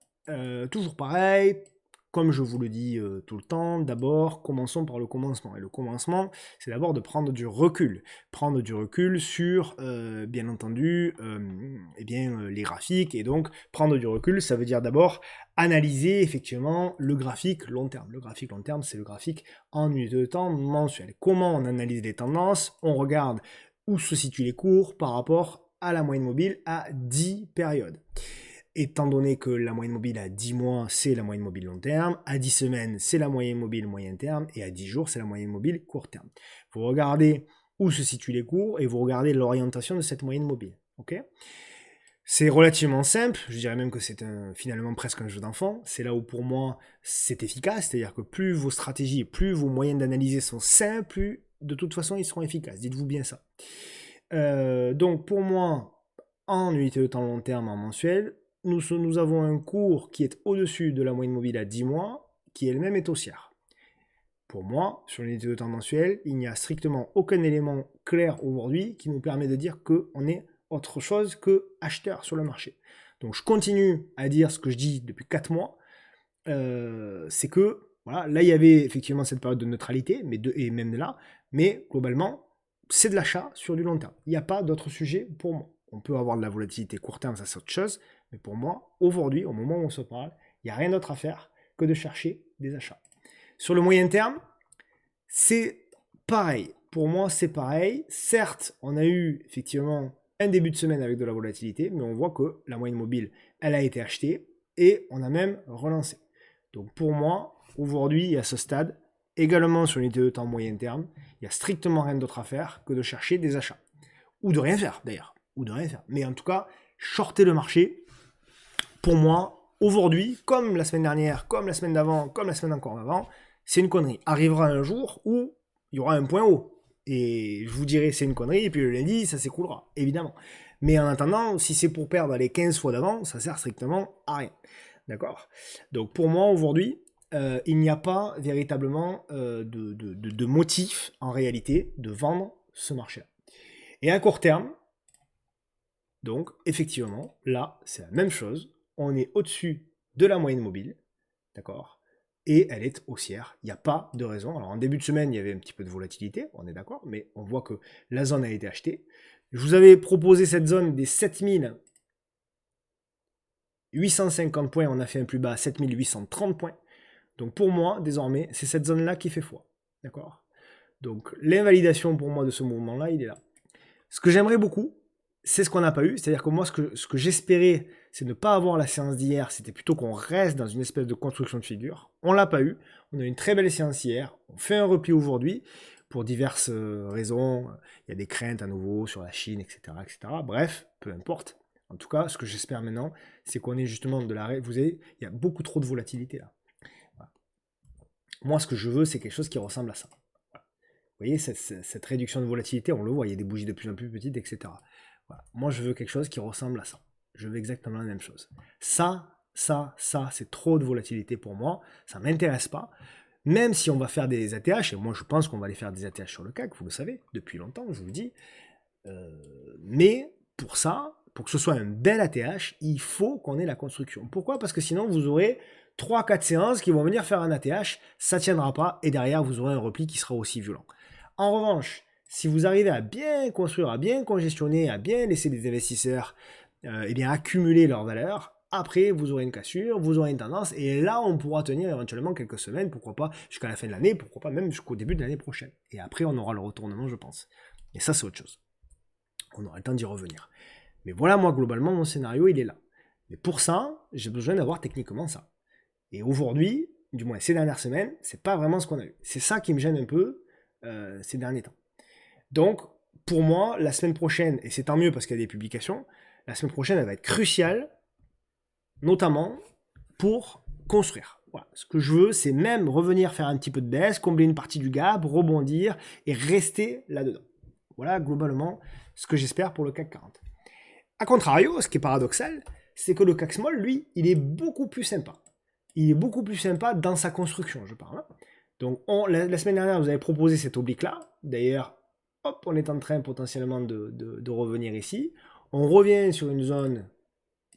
toujours pareil, comme je vous le dis tout le temps, d'abord, commençons par le commencement. Et le commencement, c'est d'abord de prendre du recul. Prendre du recul sur, bien entendu, les graphiques. Et donc, prendre du recul, ça veut dire d'abord analyser effectivement le graphique long terme. Le graphique long terme, c'est le graphique en unité de temps mensuel. Comment on analyse les tendances? On regarde où se situent les cours par rapport à la moyenne mobile à 10 périodes. Étant donné que la moyenne mobile à 10 mois, c'est la moyenne mobile long terme, à 10 semaines, c'est la moyenne mobile moyen terme, et à 10 jours, c'est la moyenne mobile court terme. Vous regardez où se situent les cours, et vous regardez l'orientation de cette moyenne mobile. Okay, c'est relativement simple, je dirais même que c'est finalement presque un jeu d'enfant. C'est là où pour moi c'est efficace, c'est-à-dire que plus vos stratégies, plus vos moyens d'analyser sont simples, plus de toute façon ils seront efficaces. Dites-vous bien ça. Donc pour moi, en unité de temps long terme en mensuel, nous avons un cours qui est au-dessus de la moyenne mobile à 10 mois, qui elle-même est haussière. Pour moi, sur l'unité de temps mensuel, il n'y a strictement aucun élément clair aujourd'hui qui nous permet de dire qu'on est autre chose que acheteur sur le marché. Donc je continue à dire ce que je dis depuis 4 mois, c'est que, voilà, là il y avait effectivement cette période de neutralité, et même là, mais globalement, c'est de l'achat sur du long terme. Il n'y a pas d'autre sujet pour moi. On peut avoir de la volatilité court terme, ça c'est autre chose, mais pour moi, aujourd'hui, au moment où on se parle, il n'y a rien d'autre à faire que de chercher des achats. Sur le moyen terme, c'est pareil. Pour moi, c'est pareil. Certes, on a eu effectivement un début de semaine avec de la volatilité, mais on voit que la moyenne mobile, elle a été achetée et on a même relancé. Donc pour moi, aujourd'hui et à ce stade, également sur l'unité de temps moyen terme, il n'y a strictement rien d'autre à faire que de chercher des achats. Ou de rien faire d'ailleurs. Ou de rien faire. Mais en tout cas, shorter le marché, pour moi, aujourd'hui, comme la semaine dernière, comme la semaine d'avant, comme la semaine encore avant, c'est une connerie. Arrivera un jour où il y aura un point haut. Et je vous dirai c'est une connerie, et puis le lundi, ça s'écroulera, évidemment. Mais en attendant, si c'est pour perdre les 15 fois d'avant, ça sert strictement à rien. D'accord? Donc pour moi, aujourd'hui, il n'y a pas véritablement de motif, en réalité, de vendre ce marché-là. Et à court terme, donc effectivement, là, c'est la même chose. On est au-dessus de la moyenne mobile, d'accord? Et elle est haussière. Il n'y a pas de raison. Alors en début de semaine, il y avait un petit peu de volatilité, on est d'accord, mais on voit que la zone a été achetée. Je vous avais proposé cette zone des 7850 points, on a fait un plus bas à 7830 points. Donc pour moi, désormais, c'est cette zone-là qui fait foi. D'accord? Donc l'invalidation pour moi de ce mouvement-là, il est là. Ce que j'aimerais beaucoup, c'est ce qu'on n'a pas eu. C'est-à-dire que moi, ce que j'espérais, c'est ne pas avoir la séance d'hier. C'était plutôt qu'on reste dans une espèce de construction de figure. On l'a pas eu. On a eu une très belle séance hier. On fait un repli aujourd'hui pour diverses raisons. Il y a des craintes à nouveau sur la Chine, etc., etc. Bref, peu importe. En tout cas, ce que j'espère maintenant, c'est qu'on ait justement de l'arrêt. Vous savez, il y a beaucoup trop de volatilité là. Voilà. Moi, ce que je veux, c'est quelque chose qui ressemble à ça. Voilà. Vous voyez, cette réduction de volatilité, on le voit, il y a des bougies de plus en plus petites, etc. Voilà. Moi, je veux quelque chose qui ressemble à ça. Je veux exactement la même chose. Ça, c'est trop de volatilité pour moi. Ça ne m'intéresse pas. Même si on va faire des ATH, et moi je pense qu'on va aller faire des ATH sur le CAC, vous le savez, depuis longtemps, je vous le dis. Mais pour ça, pour que ce soit un bel ATH, il faut qu'on ait la construction. Pourquoi? Parce que sinon, vous aurez 3-4 séances qui vont venir faire un ATH, ça ne tiendra pas, et derrière, vous aurez un repli qui sera aussi violent. En revanche, si vous arrivez à bien construire, à bien congestionner, à bien laisser des investisseurs accumuler leur valeur, après vous aurez une cassure, vous aurez une tendance, et là on pourra tenir éventuellement quelques semaines, pourquoi pas jusqu'à la fin de l'année, pourquoi pas même jusqu'au début de l'année prochaine. Et après on aura le retournement, je pense. Et ça c'est autre chose. On aura le temps d'y revenir. Mais voilà, moi globalement mon scénario il est là. Mais pour ça, j'ai besoin d'avoir techniquement ça. Et aujourd'hui, du moins ces dernières semaines, c'est pas vraiment ce qu'on a eu. C'est ça qui me gêne un peu ces derniers temps. Donc, pour moi, la semaine prochaine, et c'est tant mieux parce qu'il y a des publications, la semaine prochaine, elle va être cruciale, notamment pour construire. Voilà. Ce que je veux, c'est même revenir faire un petit peu de baisse, combler une partie du gap, rebondir et rester là-dedans. Voilà globalement ce que j'espère pour le CAC 40. A contrario, ce qui est paradoxal, c'est que le CAC Small, lui, il est beaucoup plus sympa. Il est beaucoup plus sympa dans sa construction, je parle. Donc, la semaine dernière, vous avez proposé cette oblique-là. D'ailleurs, hop, on est en train potentiellement de revenir ici. On revient sur une zone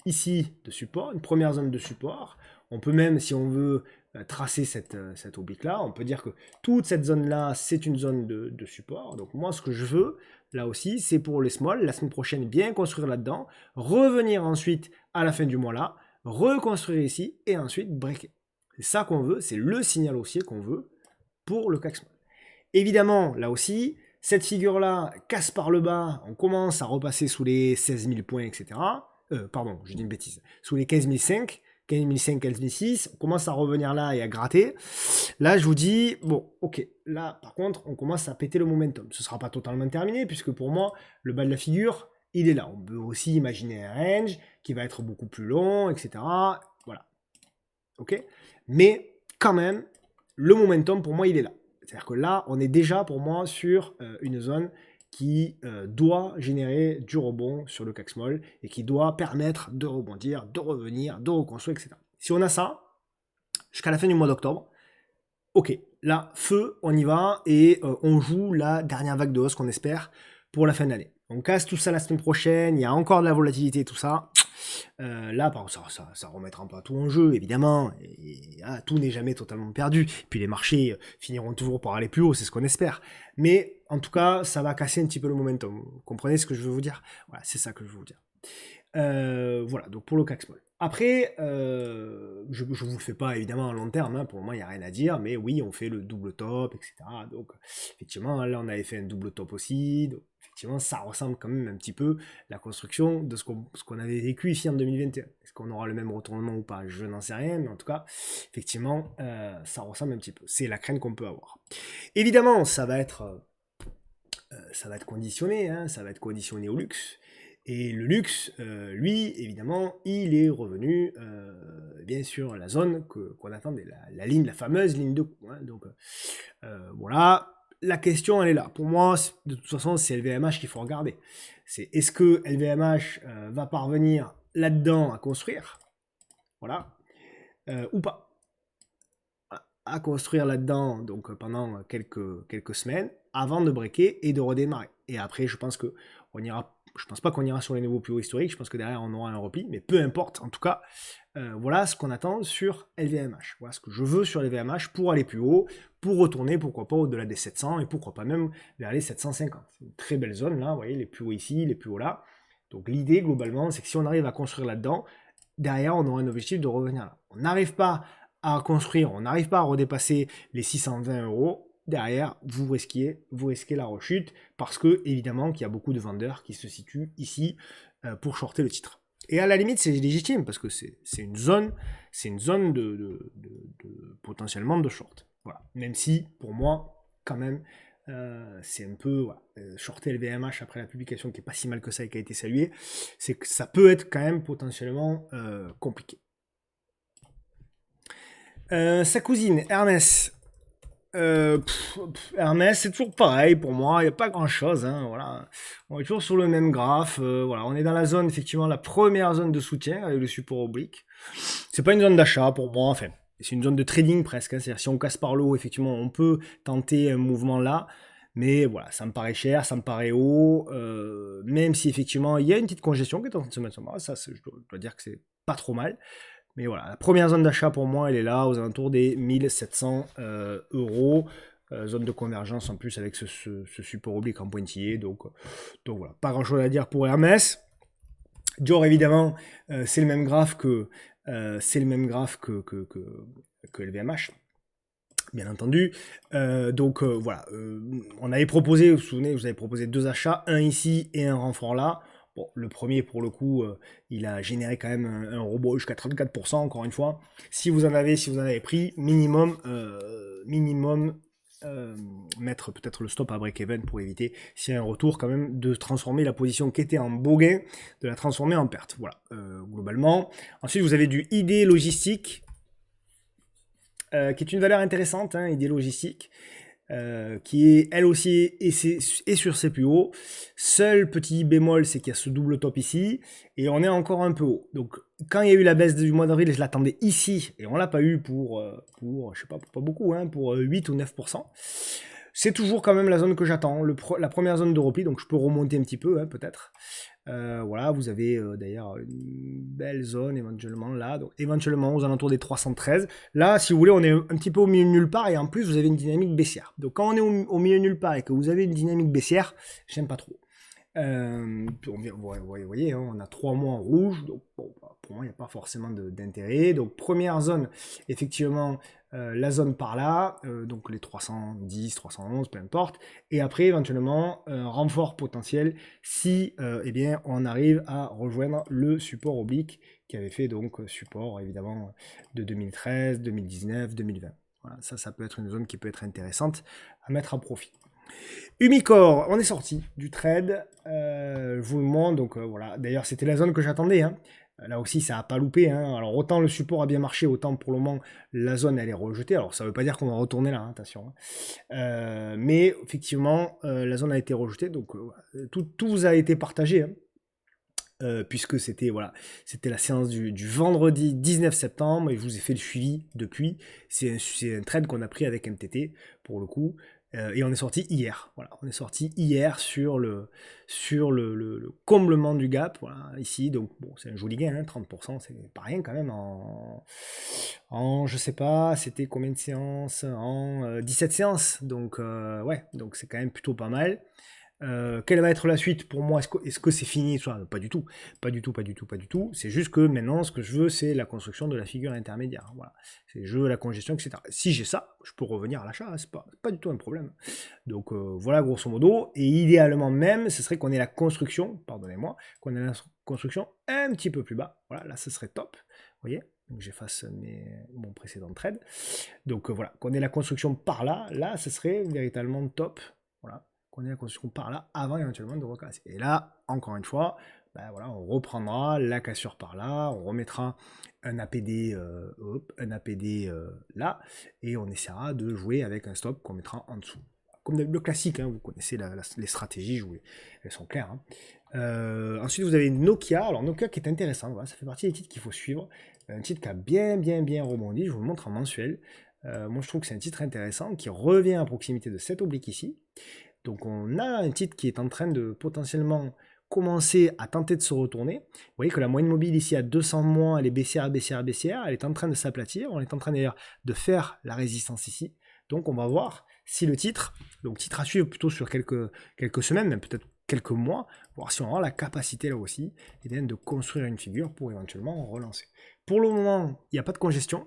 ici de support, une première zone de support. On peut même, si on veut, tracer cette oblique-là. On peut dire que toute cette zone-là, c'est une zone de support. Donc moi, ce que je veux, là aussi, c'est pour les small, la semaine prochaine, bien construire là-dedans, revenir ensuite à la fin du mois là, reconstruire ici, et ensuite breaker. C'est ça qu'on veut, c'est le signal haussier qu'on veut pour le CAC Small. Évidemment, là aussi, cette figure-là casse par le bas, on commence à repasser sous les 16 000 points, etc. Pardon, je dis une bêtise, sous les 15 500, 15 500, 15 600, on commence à revenir là et à gratter. Là, je vous dis, bon, ok, là, par contre, on commence à péter le momentum. Ce ne sera pas totalement terminé, puisque pour moi, le bas de la figure, il est là. On peut aussi imaginer un range qui va être beaucoup plus long, etc. Voilà. Ok. Mais quand même, le momentum, pour moi, il est là. C'est-à-dire que là, on est déjà, pour moi, sur une zone qui doit générer du rebond sur le CAC Small et qui doit permettre de rebondir, de revenir, de reconstruire, etc. Si on a ça, jusqu'à la fin du mois d'octobre, ok, là, feu, on y va et on joue la dernière vague de hausse qu'on espère pour la fin d'année. On casse tout ça la semaine prochaine, il y a encore de la volatilité et tout ça. Là, par contre, ça remettra pas tout en jeu, évidemment. Et tout n'est jamais totalement perdu. Puis les marchés finiront toujours par aller plus haut, c'est ce qu'on espère. Mais en tout cas, ça va casser un petit peu le momentum. Vous comprenez ce que je veux vous dire? Voilà, c'est ça que je veux vous dire. Voilà, donc pour le CAC Small. Après, je ne vous le fais pas évidemment à long terme, hein, pour le moment il n'y a rien à dire, mais oui, on fait le double top, etc. Donc effectivement, là on avait fait un double top aussi, donc effectivement ça ressemble quand même un petit peu la construction de ce qu'on avait vécu ici en 2021. Est-ce qu'on aura le même retournement ou pas? Je n'en sais rien, mais en tout cas, effectivement, ça ressemble un petit peu. C'est la crainte qu'on peut avoir. Évidemment, ça va être conditionné, hein, ça va être conditionné au luxe. Et le luxe, lui, évidemment, il est revenu bien sûr la zone qu'on attendait, la fameuse ligne de coup. Hein, donc voilà, la question elle est là. Pour moi, de toute façon, c'est LVMH qu'il faut regarder. C'est est-ce que LVMH va parvenir là-dedans à construire, voilà, ou pas, à construire là-dedans donc pendant quelques semaines avant de breaker et de redémarrer. Et après, je pense pas qu'on ira sur les nouveaux plus hauts historiques, je pense que derrière on aura un repli, mais peu importe, en tout cas, voilà ce qu'on attend sur LVMH. Voilà ce que je veux sur LVMH pour aller plus haut, pour retourner, pourquoi pas, au-delà des 700 et pourquoi pas même vers les 750. C'est une très belle zone là, vous voyez, les plus hauts ici, les plus hauts là. Donc l'idée globalement, c'est que si on arrive à construire là-dedans, derrière on aura un objectif de revenir là. On n'arrive pas à construire, on n'arrive pas à redépasser les 620 €. Derrière, vous risquez la rechute parce que, évidemment, qu'il y a beaucoup de vendeurs qui se situent ici pour shorter le titre. Et à la limite, c'est légitime parce que c'est une zone de potentiellement de short. Voilà. Même si, pour moi, quand même, c'est un peu shorter le VMH après la publication qui est pas si mal que ça et qui a été saluée, c'est que ça peut être quand même potentiellement compliqué. Sa cousine, Hermès. Hermès, c'est toujours pareil pour moi, il n'y a pas grand chose, hein, voilà. On est toujours sur le même graphe, voilà. On est dans la zone, effectivement, la première zone de soutien avec le support oblique. C'est pas une zone d'achat pour moi, enfin, c'est une zone de trading presque, hein. C'est-à-dire si on casse par le haut, effectivement, on peut tenter un mouvement là, mais voilà, ça me paraît cher, ça me paraît haut, même si effectivement il y a une petite congestion qui est en train de se mettre sur moi, ça, je dois dire que c'est pas trop mal. Mais voilà, la première zone d'achat pour moi, elle est là, aux alentours des 1700 €. Zone de convergence en plus avec ce support oblique en pointillé. Donc voilà, pas grand chose à dire pour Hermès. Dior, évidemment, c'est le même graphe que LVMH. Bien entendu. Voilà, on avait proposé, vous vous souvenez, vous avez proposé 2 achats, un ici et un renfort là. Bon, le premier, pour le coup, il a généré quand même un rebond jusqu'à 34%, encore une fois. Si vous en avez pris, minimum mettre peut-être le stop à break-even pour éviter, s'il y a un retour quand même, de transformer la position qui était en beau gain, de la transformer en perte. Voilà, globalement. Ensuite, vous avez du ID logistique, qui est une valeur intéressante, hein, ID logistique. Qui est elle aussi et sur ses plus hauts. Seul petit bémol, c'est qu'il y a ce double top ici, et on est encore un peu haut. Donc quand il y a eu la baisse du mois d'avril, je l'attendais ici, et on l'a pas eu pour je sais pas, pas beaucoup, hein, pour 8 ou 9%. C'est toujours quand même la zone que j'attends, la première zone de repli, donc je peux remonter un petit peu, hein, peut-être. Voilà, vous avez d'ailleurs une belle zone éventuellement là, donc éventuellement aux alentours des 313. Là, si vous voulez, on est un petit peu au milieu de nulle part et en plus vous avez une dynamique baissière. Donc quand on est au milieu de nulle part et que vous avez une dynamique baissière, j'aime pas trop. Vous voyez, hein, on a 3 mois en rouge, donc bon, pour moi il n'y a pas forcément d'intérêt. Donc première zone, effectivement, la zone par là, donc les 310, 311, peu importe, et après éventuellement renfort potentiel si eh bien, on arrive à rejoindre le support oblique qui avait fait donc support évidemment de 2013, 2019, 2020. Voilà, ça peut être une zone qui peut être intéressante à mettre à profit. Umicore, on est sorti du trade, je vous le montre, donc voilà, d'ailleurs c'était la zone que j'attendais, hein. Là aussi ça n'a pas loupé, hein. Alors autant le support a bien marché, autant pour le moment la zone elle est rejetée, alors ça ne veut pas dire qu'on va retourner là, hein, attention, hein. Mais effectivement la zone a été rejetée, donc tout vous a été partagé, hein. Puisque c'était voilà, c'était la séance du vendredi 19 septembre et je vous ai fait le suivi depuis. C'est un trade qu'on a pris avec MTT pour le coup. Et on est sorti hier. Voilà, on est sorti hier sur le comblement du gap. Voilà, ici, donc bon, c'est un joli gain, hein, 30%, c'est pas rien quand même en je sais pas, c'était combien de séances? En 17 séances. Donc ouais, donc c'est quand même plutôt pas mal. Quelle va être la suite pour moi? Est-ce que c'est fini? Pas du tout. Pas du tout, pas du tout, pas du tout. C'est juste que maintenant, ce que je veux, c'est la construction de la figure intermédiaire. Voilà. Je veux la congestion, etc. Si j'ai ça, je peux revenir à l'achat. Hein, c'est pas du tout un problème. Donc voilà, grosso modo. Et idéalement même, ce serait qu'on ait la construction, pardonnez-moi, qu'on ait la construction un petit peu plus bas. Voilà, là, ce serait top. Vous voyez? Donc j'efface mon précédent trade. Donc voilà, qu'on ait la construction par là, là, ce serait véritablement top. Voilà. Qu'on ait la construction par là avant éventuellement de recasser. Et là, encore une fois, ben voilà, on reprendra la cassure par là, on remettra un APD, un APD là, et on essaiera de jouer avec un stop qu'on mettra en dessous. Comme le classique, hein, vous connaissez les stratégies jouées, elles sont claires. Hein. Ensuite, vous avez Nokia. Alors Nokia qui est intéressant, voilà, ça fait partie des titres qu'il faut suivre. Un titre qui a bien rebondi, je vous le montre en mensuel. Moi je trouve que c'est un titre intéressant qui revient à proximité de cette oblique ici. Donc on a un titre qui est en train de potentiellement commencer à tenter de se retourner. Vous voyez que la moyenne mobile ici à 200 mois, elle est baissière, elle est en train de s'aplatir. On est en train d'ailleurs de faire la résistance ici. Donc on va voir si le titre, donc titre à suivre plutôt sur quelques semaines, même peut-être quelques mois, voir si on aura la capacité là aussi et bien, de construire une figure pour éventuellement relancer. Pour le moment, il n'y a pas de congestion.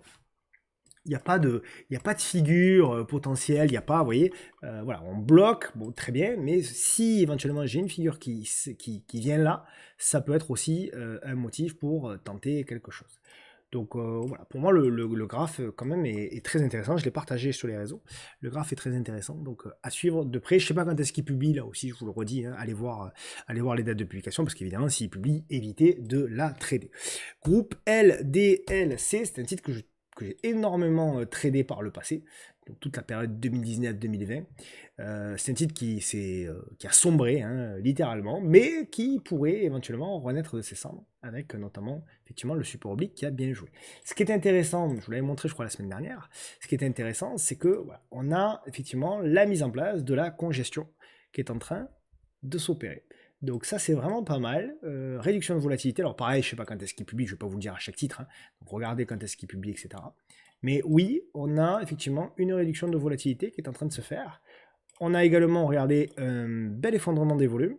Il n'y a pas de figure potentielle, il n'y a pas, vous voyez, voilà, on bloque, bon, très bien, mais si éventuellement j'ai une figure qui vient là, ça peut être aussi un motif pour tenter quelque chose. Donc voilà, pour moi le graphe quand même est très intéressant, je l'ai partagé sur les réseaux, le graphe est très intéressant, donc à suivre de près. Je ne sais pas quand est-ce qu'il publie, là aussi je vous le redis, hein, allez voir les dates de publication, parce qu'évidemment s'il publie, évitez de la trader. Groupe LDLC, c'est un titre que j'ai énormément tradé par le passé, donc toute la période 2019-2020. C'est un titre qui a sombré, hein, littéralement, mais qui pourrait éventuellement renaître de ses cendres, avec notamment effectivement le support oblique qui a bien joué. Ce qui est intéressant, je vous l'avais montré je crois la semaine dernière, ce qui est intéressant c'est que voilà, on a effectivement la mise en place de la congestion qui est en train de s'opérer. Donc ça c'est vraiment pas mal. Réduction de volatilité, alors pareil, je sais pas quand est-ce qu'il publie, je vais pas vous le dire à chaque titre, hein. Donc regardez quand est-ce qu'il publie, etc. Mais oui, on a effectivement une réduction de volatilité qui est en train de se faire. On a également, regardé, un bel effondrement des volumes.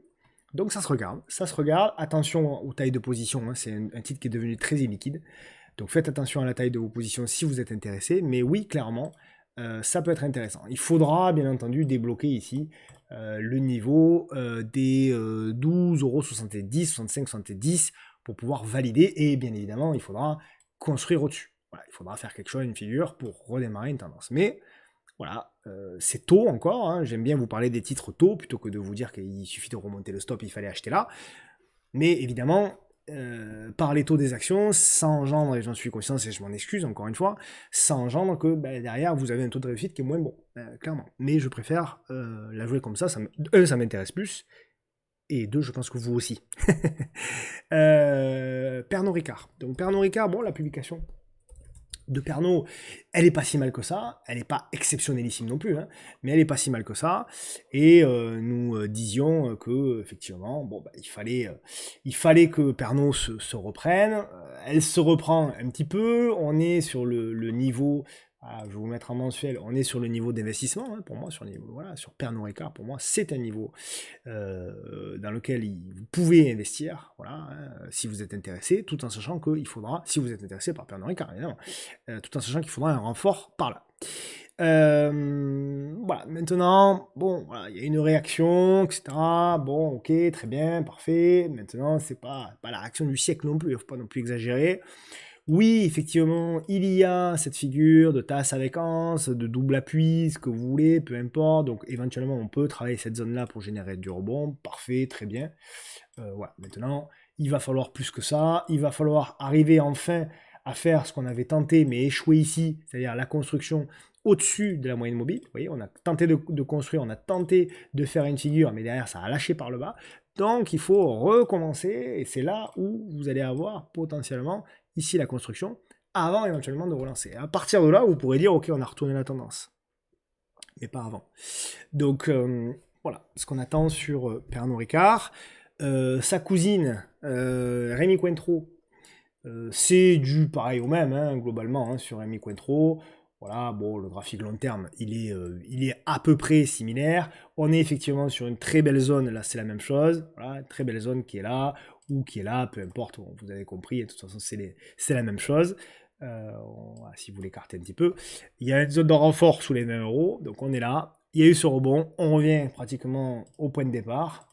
Donc ça se regarde, attention aux tailles de position, hein. C'est un titre qui est devenu très illiquide. Donc faites attention à la taille de vos positions si vous êtes intéressé, mais oui, clairement, ça peut être intéressant. Il faudra bien entendu débloquer ici le niveau des 12,70€, 65, 70 pour pouvoir valider, et bien évidemment il faudra construire au-dessus. Voilà, il faudra faire quelque chose, une figure pour redémarrer une tendance. Mais Voilà, c'est tôt encore, hein. J'aime bien vous parler des titres tôt, plutôt que de vous dire qu'il suffit de remonter le stop, il fallait acheter là. Mais évidemment, par les taux des actions, ça engendre, et j'en suis conscient, et je m'en excuse encore une fois, ça engendre que derrière, vous avez un taux de réussite qui est moins bon, clairement. Mais je préfère la jouer comme ça, ça m'intéresse plus, et deux, je pense que vous aussi. Pernod Ricard. Donc Pernod Ricard, bon, la publication de Pernod, elle est pas si mal que ça, elle n'est pas exceptionnellissime non plus, hein, mais elle est pas si mal que ça, et nous disions que effectivement, bon, il fallait que Pernod se reprenne, elle se reprend un petit peu, on est sur le niveau, je vais vous mettre en mensuel, on est sur le niveau d'investissement, hein, pour moi, sur Pernod Ricard, pour moi, c'est un niveau dans lequel vous pouvez investir, voilà, hein, si vous êtes intéressé, tout en sachant qu'il faudra, si vous êtes intéressé par Pernod Ricard, évidemment, tout en sachant qu'il faudra un renfort par là. Voilà, maintenant, bon, voilà, il y a une réaction, etc. Bon, ok, très bien, parfait. Maintenant, c'est pas la réaction du siècle non plus, il ne faut pas non plus exagérer. Oui, effectivement, il y a cette figure de tasse à vacances, de double appui, ce que vous voulez, peu importe. Donc, éventuellement, on peut travailler cette zone-là pour générer du rebond. Parfait, très bien. Voilà, maintenant, il va falloir plus que ça. Il va falloir arriver enfin à faire ce qu'on avait tenté, mais échoué ici, c'est-à-dire la construction au-dessus de la moyenne mobile. Vous voyez, on a tenté de construire, on a tenté de faire une figure, mais derrière, ça a lâché par le bas. Donc, il faut recommencer, et c'est là où vous allez avoir potentiellement ici la construction, avant éventuellement de relancer. À partir de là, vous pourrez dire, ok, on a retourné la tendance. Mais pas avant. Donc, voilà ce qu'on attend sur Pernod Ricard. Sa cousine, Rémi Cointreau, c'est du pareil au même, hein, globalement, hein, sur Rémi Cointreau. Voilà, bon, le graphique long terme, il est à peu près similaire. On est effectivement sur une très belle zone, là c'est la même chose. Voilà, très belle zone qui est là, ou qui est là, peu importe, bon, vous avez compris, de toute façon c'est la même chose. Si vous l'écartez un petit peu. Il y a une zone de renfort sous les 20 euros, donc on est là. Il y a eu ce rebond, on revient pratiquement au point de départ.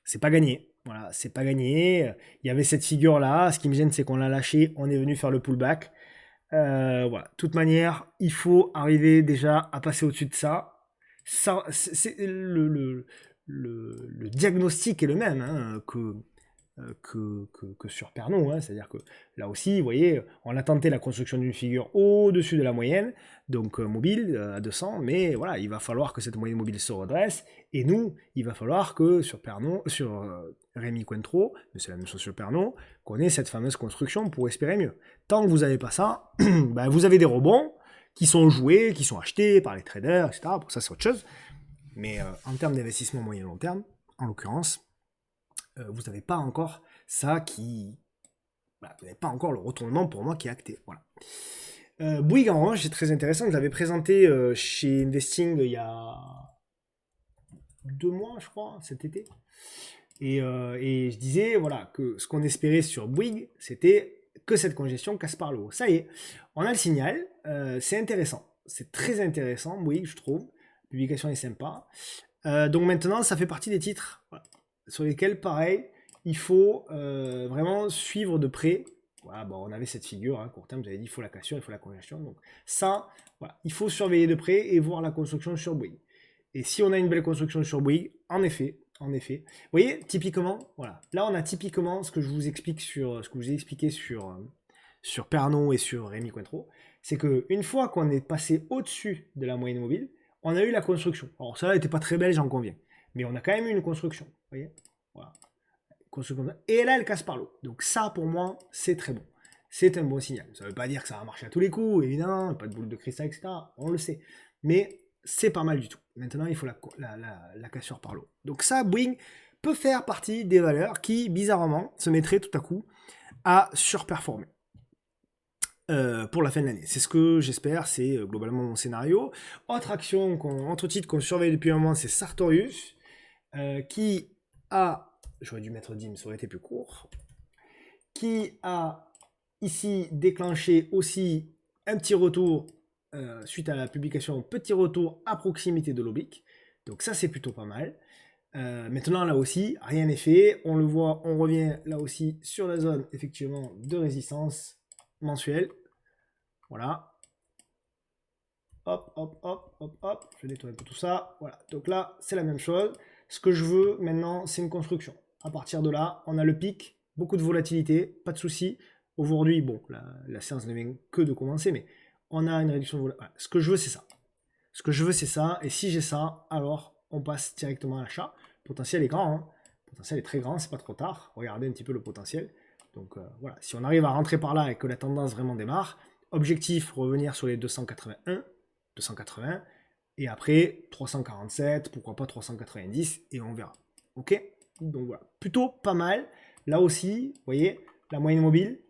C'est pas gagné. Voilà, c'est pas gagné. Il y avait cette figure là. Ce qui me gêne, c'est qu'on l'a lâché. On est venu faire le pullback. Voilà. De toute manière, il faut arriver déjà à passer au-dessus de ça. Ça, c'est le diagnostic est le même, hein, que sur Pernod, hein. C'est-à-dire que là aussi, vous voyez, on a tenté la construction d'une figure au-dessus de la moyenne, donc mobile à 200, mais voilà, il va falloir que cette moyenne mobile se redresse, et nous, il va falloir que sur Pernod, sur Rémi Cointreau, mais c'est la même chose sur Pernod, qu'on ait cette fameuse construction pour espérer mieux. Tant que vous n'avez pas ça, ben, vous avez des rebonds qui sont joués, qui sont achetés par les traders, etc. Pour ça, c'est autre chose. Mais en termes d'investissement moyen long terme, en l'occurrence, vous n'avez pas encore ça qui... Voilà, vous n'avez pas encore le retournement pour moi qui est acté. Voilà. Bouygues en revanche, c'est très intéressant. Je l'avais présenté chez Investing il y a 2 mois, je crois, cet été. Et je disais voilà, que ce qu'on espérait sur Bouygues, c'était que cette congestion casse par le haut. Ça y est, on a le signal. C'est intéressant. C'est très intéressant, Bouygues, je trouve. La publication est sympa. Donc maintenant, ça fait partie des titres, voilà, sur lesquels, pareil, il faut vraiment suivre de près. Voilà, bon, on avait cette figure, hein, court terme, vous avez dit il faut la cassure, il faut la congestion. Donc ça, voilà, il faut surveiller de près et voir la construction sur Bouygues. Et si on a une belle construction sur Bouygues, en effet, vous voyez, typiquement, voilà, là on a typiquement ce que je vous explique sur, ce que je vous ai expliqué sur Pernod et sur Rémi Cointreau, c'est qu'une fois qu'on est passé au-dessus de la moyenne mobile, on a eu la construction. Alors ça n'était pas très belle, j'en conviens, mais on a quand même eu une construction, vous voyez, voilà. Et là, elle casse par l'eau. Donc ça, pour moi, c'est très bon. C'est un bon signal. Ça ne veut pas dire que ça va marcher à tous les coups, évidemment, pas de boule de cristal, etc. On le sait. Mais c'est pas mal du tout. Maintenant, il faut la cassure par l'eau. Donc ça, Boeing peut faire partie des valeurs qui, bizarrement, se mettraient tout à coup à surperformer. Pour la fin de l'année. C'est ce que j'espère, c'est globalement mon scénario. Autre titre qu'on surveille depuis un moment, c'est Sartorius, qui a... J'aurais dû mettre 10, mais ça aurait été plus court. Qui a ici déclenché aussi un petit retour suite à la publication, petit retour à proximité de l'oblique. Donc ça, c'est plutôt pas mal. Maintenant, là aussi, rien n'est fait. On le voit, on revient là aussi sur la zone, effectivement, de résistance mensuelle. Voilà. hop, hop, hop, hop, hop, je nettoie un peu tout ça, voilà, donc là, c'est la même chose. Ce que je veux maintenant, c'est une construction. À partir de là, on a le pic, beaucoup de volatilité, pas de souci. Aujourd'hui, bon, la séance ne vient que de commencer, mais on a une réduction de volatilité. Voilà. Ce que je veux, c'est ça. Ce que je veux, c'est ça. Et si j'ai ça, alors on passe directement à l'achat. Le potentiel est grand. Hein. Le potentiel est très grand, c'est pas trop tard. Regardez un petit peu le potentiel. Donc voilà, si on arrive à rentrer par là et que la tendance vraiment démarre, objectif, revenir sur les 281, 280, et après 347, pourquoi pas 390, et on verra. Ok? Donc voilà, plutôt pas mal. Là aussi, vous voyez, la moyenne mobile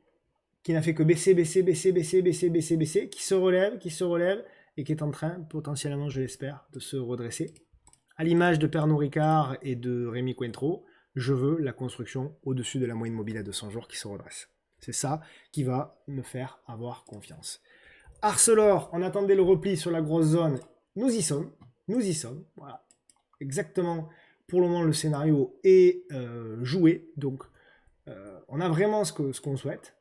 qui n'a fait que baisser, baisser, baisser, baisser, baisser, baisser, baisser, qui se relève, et qui est en train, potentiellement, je l'espère, de se redresser. À l'image de Pernod Ricard et de Rémi Cointreau, je veux la construction au-dessus de la moyenne mobile à 200 jours qui se redresse. C'est ça qui va me faire avoir confiance. Arcelor, on attendait le repli sur la grosse zone. Nous y sommes. Voilà. Exactement. Pour le moment, le scénario est joué. Donc, on a vraiment ce qu'on souhaite.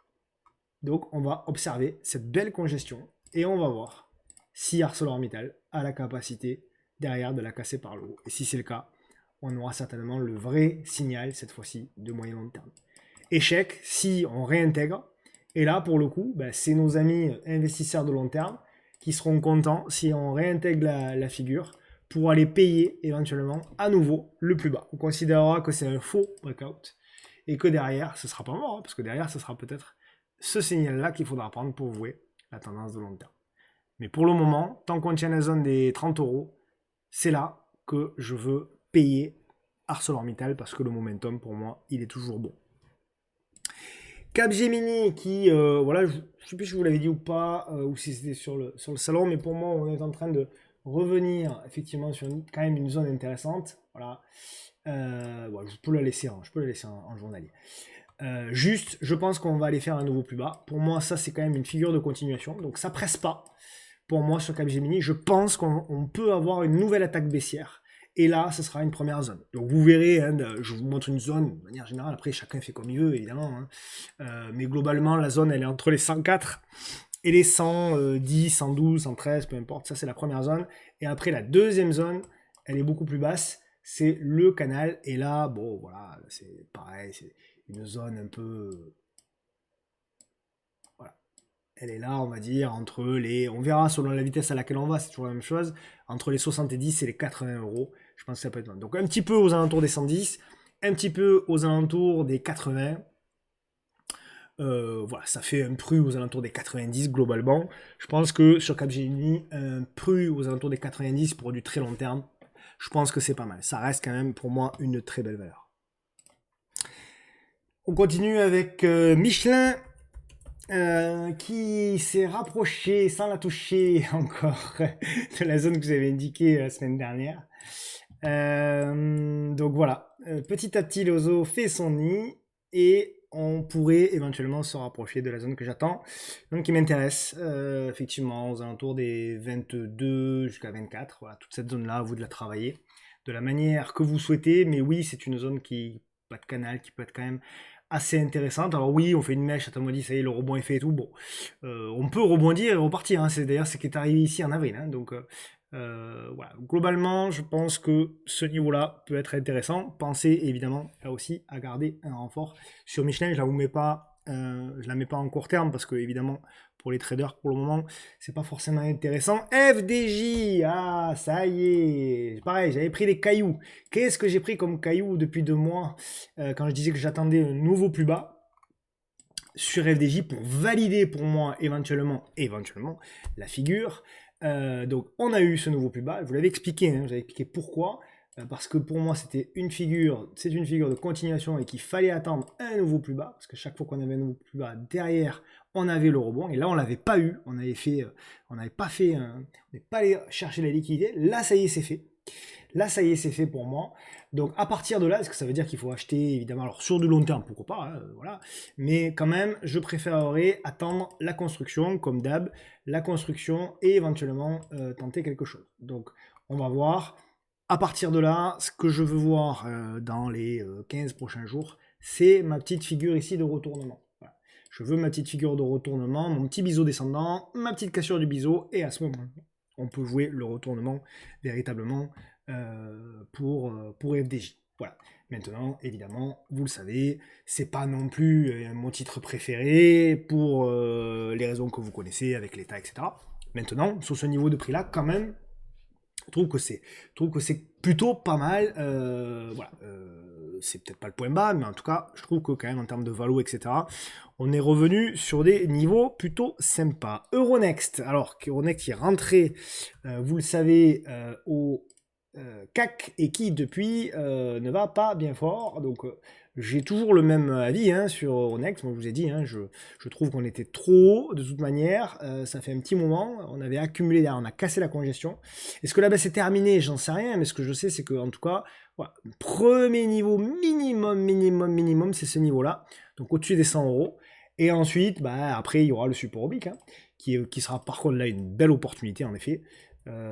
Donc, on va observer cette belle congestion et on va voir si ArcelorMittal a la capacité derrière de la casser par le haut. Et si c'est le cas, on aura certainement le vrai signal, cette fois-ci, de moyen long terme. Échec si on réintègre. Et là, pour le coup, ben, c'est nos amis investisseurs de long terme qui seront contents si on réintègre la figure pour aller payer éventuellement à nouveau le plus bas. On considérera que c'est un faux breakout et que derrière, ce ne sera pas mort, hein, parce que derrière, ce sera peut-être ce signal-là qu'il faudra prendre pour jouer la tendance de long terme. Mais pour le moment, tant qu'on tient la zone des 30 euros, c'est là que je veux payer ArcelorMittal parce que le momentum, pour moi, il est toujours bon. Capgemini qui, voilà, je ne sais plus si je vous l'avais dit ou pas, ou si c'était sur le salon, mais pour moi, on est en train de revenir effectivement sur quand même une zone intéressante. Voilà. Ouais, je peux la laisser, en journalier. Juste, je pense qu'on va aller faire un nouveau plus bas. Pour moi, ça, c'est quand même une figure de continuation. Donc, ça presse pas. Pour moi, sur Capgemini, je pense qu'on peut avoir une nouvelle attaque baissière. Et là, ce sera une première zone. Donc, vous verrez, hein, je vous montre une zone, de manière générale. Après, chacun fait comme il veut, évidemment. Hein. Mais globalement, la zone, elle est entre les 104 et les 110, 112, 113, peu importe. Ça, c'est la première zone. Et après, la deuxième zone, elle est beaucoup plus basse. C'est le canal. Et là, bon, voilà, c'est pareil. C'est une zone un peu... Voilà. Elle est là, on va dire, entre les... On verra selon la vitesse à laquelle on va, c'est toujours la même chose. Entre les 70 et les 80 euros. Je pense que ça peut être bon. Donc un petit peu aux alentours des 110, un petit peu aux alentours des 80. Voilà, ça fait un pru aux alentours des 90 globalement. Je pense que sur Capgemini, un pru aux alentours des 90 pour du très long terme, je pense que c'est pas mal. Ça reste quand même pour moi une très belle valeur. On continue avec Michelin qui s'est rapproché sans la toucher encore de la zone que j'avais indiquée la semaine dernière. Donc voilà, petit à petit l'oiseau fait son nid et on pourrait éventuellement se rapprocher de la zone que j'attends, donc qui m'intéresse effectivement aux alentours des 22 jusqu'à 24. Voilà, toute cette zone là, à vous de la travailler de la manière que vous souhaitez, mais oui, c'est une zone qui pas de canal, qui peut être quand même assez intéressante. Alors oui, on fait une mèche, attends, on dit ça y est, le rebond est fait et tout. Bon, on peut rebondir et repartir. Hein. C'est d'ailleurs ce qui est arrivé ici en avril. Hein. Donc voilà, globalement, je pense que ce niveau-là peut être intéressant. Pensez évidemment là aussi à garder un renfort sur Michelin. Je la vous mets pas, je la mets pas en court terme parce que évidemment pour les traders pour le moment c'est pas forcément intéressant. FDJ, ah ça y est, pareil, j'avais pris des cailloux. Qu'est-ce que j'ai pris comme cailloux depuis 2 mois quand je disais que j'attendais un nouveau plus bas sur FDJ pour valider pour moi éventuellement la figure. Donc on a eu ce nouveau plus bas, je vous l'avais expliqué, hein, j'avais expliqué pourquoi, parce que pour moi c'est une figure de continuation et qu'il fallait attendre un nouveau plus bas, parce que chaque fois qu'on avait un nouveau plus bas, derrière on avait le rebond, et là on l'avait pas eu, on n'avait pas allé chercher la liquidité, là ça y est c'est fait. Là, ça y est, c'est fait pour moi. Donc, à partir de là, est-ce que ça veut dire qu'il faut acheter, évidemment, alors sur du long terme, pourquoi pas, hein, voilà. Mais quand même, je préférerais attendre la construction, comme d'hab, la construction et éventuellement tenter quelque chose. Donc, on va voir. À partir de là, ce que je veux voir dans les 15 prochains jours, c'est ma petite figure ici de retournement. Voilà. Je veux ma petite figure de retournement, mon petit biseau descendant, ma petite cassure du biseau, et à ce moment-là, on peut jouer le retournement véritablement pour FDJ. Voilà. Maintenant, évidemment, vous le savez, c'est pas non plus mon titre préféré pour les raisons que vous connaissez avec l'État, etc. Maintenant, sur ce niveau de prix-là, quand même, je trouve que c'est plutôt pas mal. Voilà, c'est peut-être pas le point bas, mais en tout cas, je trouve que quand même en termes de valo, etc., on est revenu sur des niveaux plutôt sympas. Euronext, alors qu'Euronext est rentré, vous le savez, au CAC et qui depuis ne va pas bien fort. Donc j'ai toujours le même avis hein, sur Euronext. Moi je vous ai dit, hein, je trouve qu'on était trop haut de toute manière. Ça fait un petit moment. On avait accumulé, on a cassé la congestion. Est-ce que la baisse est terminée? J'en sais rien. Mais ce que je sais, c'est que en tout cas, voilà, premier niveau minimum, c'est ce niveau-là. Donc au-dessus des 100 euros. Et ensuite, bah, après, il y aura le support oblique, hein, qui sera par contre là une belle opportunité en effet.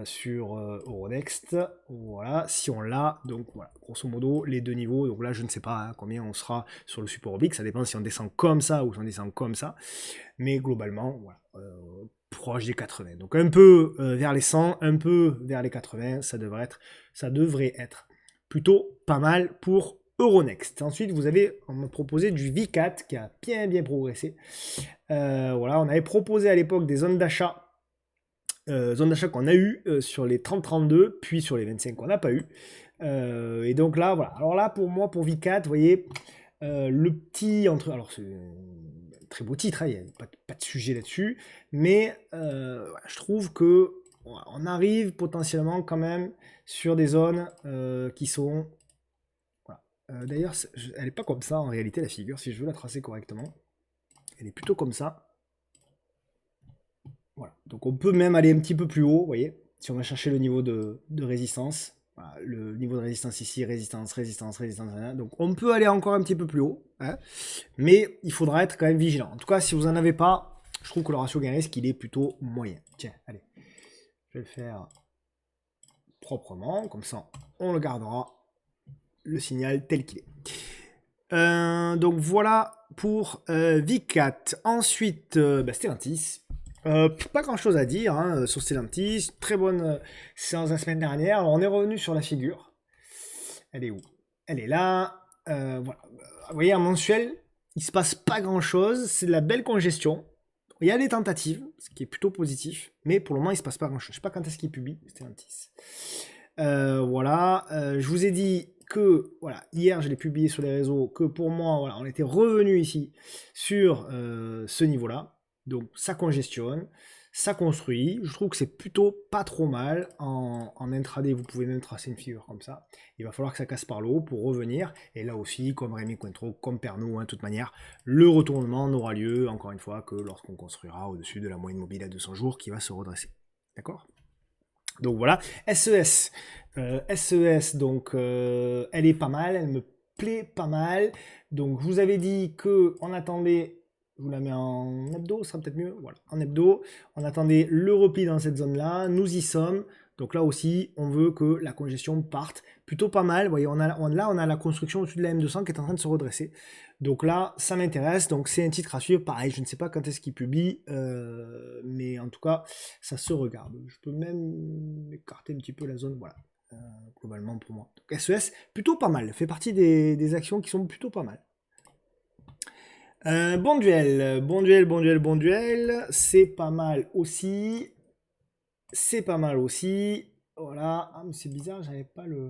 Sur Euronext, voilà, si on l'a, donc voilà, grosso modo, les deux niveaux, donc là je ne sais pas hein, combien on sera sur le support oblique, ça dépend si on descend comme ça ou si on descend comme ça, mais globalement, voilà, proche des 80, donc un peu vers les 100, un peu vers les 80, ça devrait être plutôt pas mal pour Euronext. Ensuite, on m'a proposé du VCAT qui a bien progressé. Voilà, on avait proposé à l'époque des zones d'achat qu'on a eu sur les 30-32, puis sur les 25 qu'on n'a pas eu. Et donc là, voilà. Alors là, pour moi, pour V4, vous voyez, le petit entre. Alors, c'est un très beau titre, hein, il n'y a pas de sujet là-dessus. Mais je trouve que on arrive potentiellement quand même sur des zones qui sont. Voilà. D'ailleurs, elle n'est pas comme ça en réalité, la figure, si je veux la tracer correctement. Elle est plutôt comme ça. Voilà. Donc on peut même aller un petit peu plus haut, vous voyez, si on va chercher le niveau de résistance. Voilà, le niveau de résistance ici, résistance. Donc on peut aller encore un petit peu plus haut, hein, mais il faudra être quand même vigilant. En tout cas, si vous n'en avez pas, je trouve que le ratio gain-risque, il est plutôt moyen. Tiens, allez, je vais le faire proprement, comme ça on le gardera, le signal tel qu'il est. Donc voilà pour VCAT. Ensuite, Stellantis. Pas grand chose à dire hein, sur Stellantis. Très bonne séance la semaine dernière. Alors, on est revenu sur la figure. Elle est où? Elle est là. Voilà. Vous voyez, en mensuel, il se passe pas grand chose. C'est de la belle congestion. Il y a des tentatives, ce qui est plutôt positif. Mais pour le moment, il se passe pas grand chose. Je sais pas quand est-ce qu'il publie, Stellantis. Voilà. Je vous ai dit que, voilà, hier je l'ai publié sur les réseaux, que pour moi, voilà, on était revenu ici sur ce niveau-là. Donc ça congestionne, ça construit. Je trouve que c'est plutôt pas trop mal. En intraday, vous pouvez même tracer une figure comme ça. Il va falloir que ça casse par le haut pour revenir. Et là aussi, comme Rémi Cointreau, comme Pernod, hein, de toute manière, le retournement n'aura lieu, encore une fois, que lorsqu'on construira au-dessus de la moyenne mobile à 200 jours qui va se redresser. D'accord ? Donc voilà, SES. SES, donc elle est pas mal, elle me plaît pas mal. Donc je vous avais dit que on attendait, je vous la mets en hebdo, ça sera peut-être mieux. Voilà, en hebdo, on attendait le repli dans cette zone-là. Nous y sommes. Donc là aussi, on veut que la congestion parte plutôt pas mal. Vous voyez, on a la construction au-dessus de la M200 qui est en train de se redresser. Donc là, ça m'intéresse. Donc c'est un titre à suivre. Pareil, je ne sais pas quand est-ce qu'il publie, mais en tout cas, ça se regarde. Je peux même écarter un petit peu la zone. Voilà, globalement pour moi. Donc SES, plutôt pas mal. Fait partie des actions qui sont plutôt pas mal. Bon duel. C'est pas mal aussi. Voilà. Ah, mais c'est bizarre, j'avais pas le.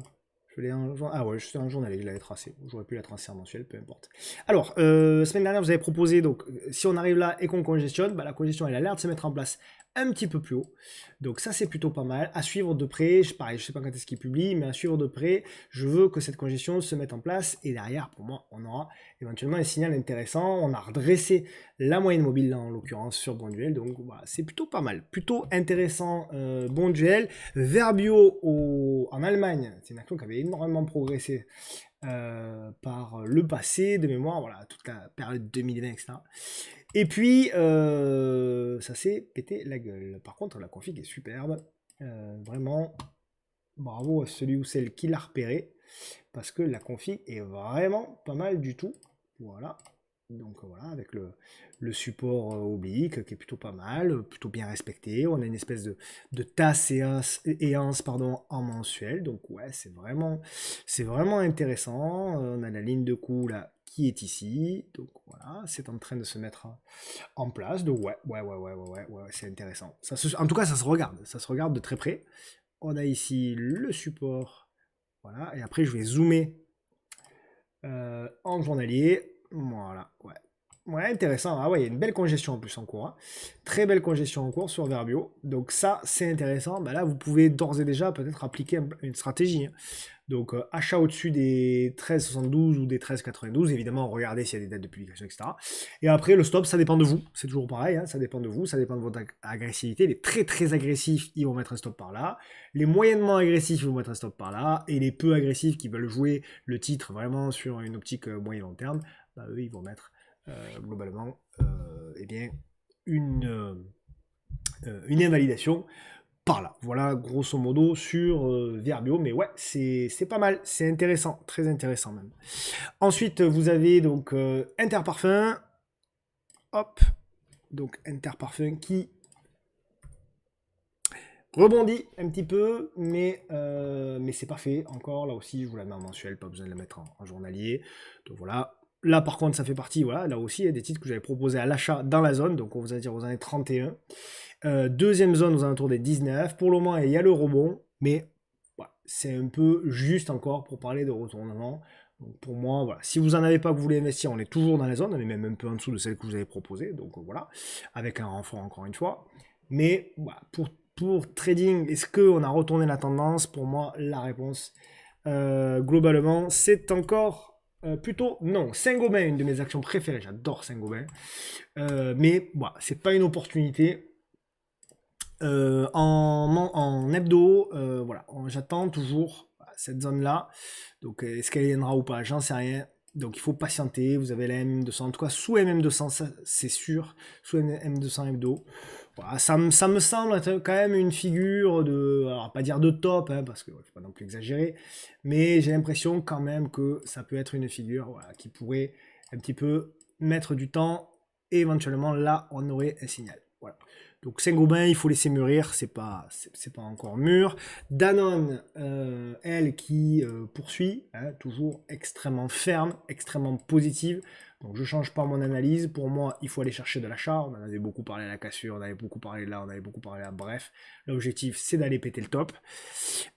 Ah ouais, c'est un journal, je l'avais tracé. J'aurais pu la tracer en mensuel, peu importe. Alors, semaine dernière, vous avez proposé, donc, si on arrive là et qu'on congestionne, bah, la congestion, elle a l'air de se mettre en place un petit peu plus haut. Donc ça, c'est plutôt pas mal. À suivre de près, pareil, je sais pas quand est-ce qu'il publie, mais à suivre de près, je veux que cette congestion se mette en place. Et derrière, pour moi, on aura éventuellement un signal intéressant. On a redressé la moyenne mobile, là, en l'occurrence, sur Bonduel. Donc voilà, c'est plutôt pas mal. Plutôt intéressant, Bonduel. Verbio en Allemagne, c'est une action qui avait énormément progressé par le passé, de mémoire, voilà, toute la période 2020, etc. Et puis, ça s'est pété la gueule. Par contre, la config est superbe. Vraiment, bravo à celui ou celle qui l'a repéré. Parce que la config est vraiment pas mal du tout. Voilà. Donc voilà, avec le support oblique qui est plutôt pas mal, plutôt bien respecté. On a une espèce de tasse et anse, pardon, en mensuel. Donc ouais, c'est vraiment intéressant. On a la ligne de cou là qui est ici. Donc voilà, c'est en train de se mettre en place. Donc ouais, c'est intéressant. En tout cas, ça se regarde de très près. On a ici le support. Voilà, et après je vais zoomer en journalier. Voilà, ouais. Ouais, intéressant. Ah ouais, il y a une belle congestion en plus en cours, hein. Très belle congestion en cours sur Verbio. Donc ça, c'est intéressant. Bah là, vous pouvez d'ores et déjà peut-être appliquer une stratégie, hein. Donc achat au-dessus des 13,72 ou des 13,92. Évidemment, regardez s'il y a des dates de publication, etc. Et après, le stop, ça dépend de vous. C'est toujours pareil, hein, ça dépend de vous, ça dépend de votre agressivité. Les très très agressifs, ils vont mettre un stop par là. Les moyennement agressifs, ils vont mettre un stop par là. Et les peu agressifs qui veulent jouer le titre vraiment sur une optique moyen long terme, bah, eux, ils vont mettre globalement eh bien, une invalidation par là. Voilà, grosso modo, sur Verbio. Mais ouais, c'est pas mal. C'est intéressant. Très intéressant même. Ensuite, vous avez donc Interparfum. Hop. Donc Interparfum qui rebondit un petit peu, mais c'est pas fait encore. Là aussi, je vous la mets en mensuel. Pas besoin de la mettre en journalier. Donc voilà. Là, par contre, ça fait partie, voilà, là aussi, il y a des titres que j'avais proposés à l'achat dans la zone, donc on va dire aux années 31. Deuxième zone aux alentours des 19. Pour le moment, il y a le rebond, mais voilà, c'est un peu juste encore pour parler de retournement. Donc pour moi, voilà, si vous n'en avez pas que vous voulez investir, on est toujours dans la zone, on est même un peu en dessous de celle que vous avez proposée, donc voilà, avec un renfort encore une fois. Mais voilà, pour trading, est-ce qu'on a retourné la tendance? Pour moi, la réponse, globalement, c'est encore plutôt non. Saint-Gobain, une de mes actions préférées, j'adore Saint-Gobain. Mais voilà, c'est pas une opportunité. En hebdo, voilà, j'attends toujours cette zone-là. Donc, est-ce qu'elle viendra ou pas? J'en sais rien. Donc, il faut patienter. Vous avez la MM200, en tout cas sous MM200, c'est sûr. Sous MM200 hebdo. Voilà, ça me semble être quand même une figure de, alors pas dire de top, hein, parce que ne faut pas non plus exagérer, mais j'ai l'impression quand même que ça peut être une figure, voilà, qui pourrait un petit peu mettre du temps et éventuellement là on aurait un signal. Voilà. Donc Saint-Gobain, il faut laisser mûrir, c'est pas encore mûr. Danone, elle qui poursuit, hein, toujours extrêmement ferme, extrêmement positive. Donc je change pas mon analyse. Pour moi, il faut aller chercher de l'achat. On en avait beaucoup parlé à la cassure, on avait beaucoup parlé là, on avait beaucoup parlé là. Bref, l'objectif c'est d'aller péter le top.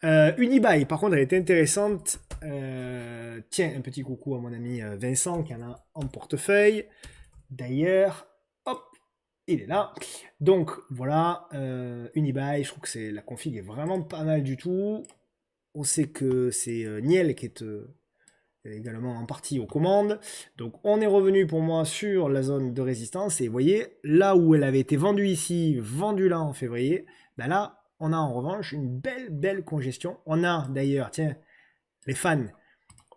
Unibail, par contre, elle était intéressante. Tiens, un petit coucou à mon ami Vincent qui en a en portefeuille. D'ailleurs, hop, il est là. Donc voilà, Unibail, je trouve que la config est vraiment pas mal du tout. On sait que c'est Niel qui est également en partie aux commandes. Donc on est revenu pour moi sur la zone de résistance. Et vous voyez, là où elle avait été vendue ici, vendue là en février, ben là, on a en revanche une belle congestion. On a d'ailleurs, tiens, les fans,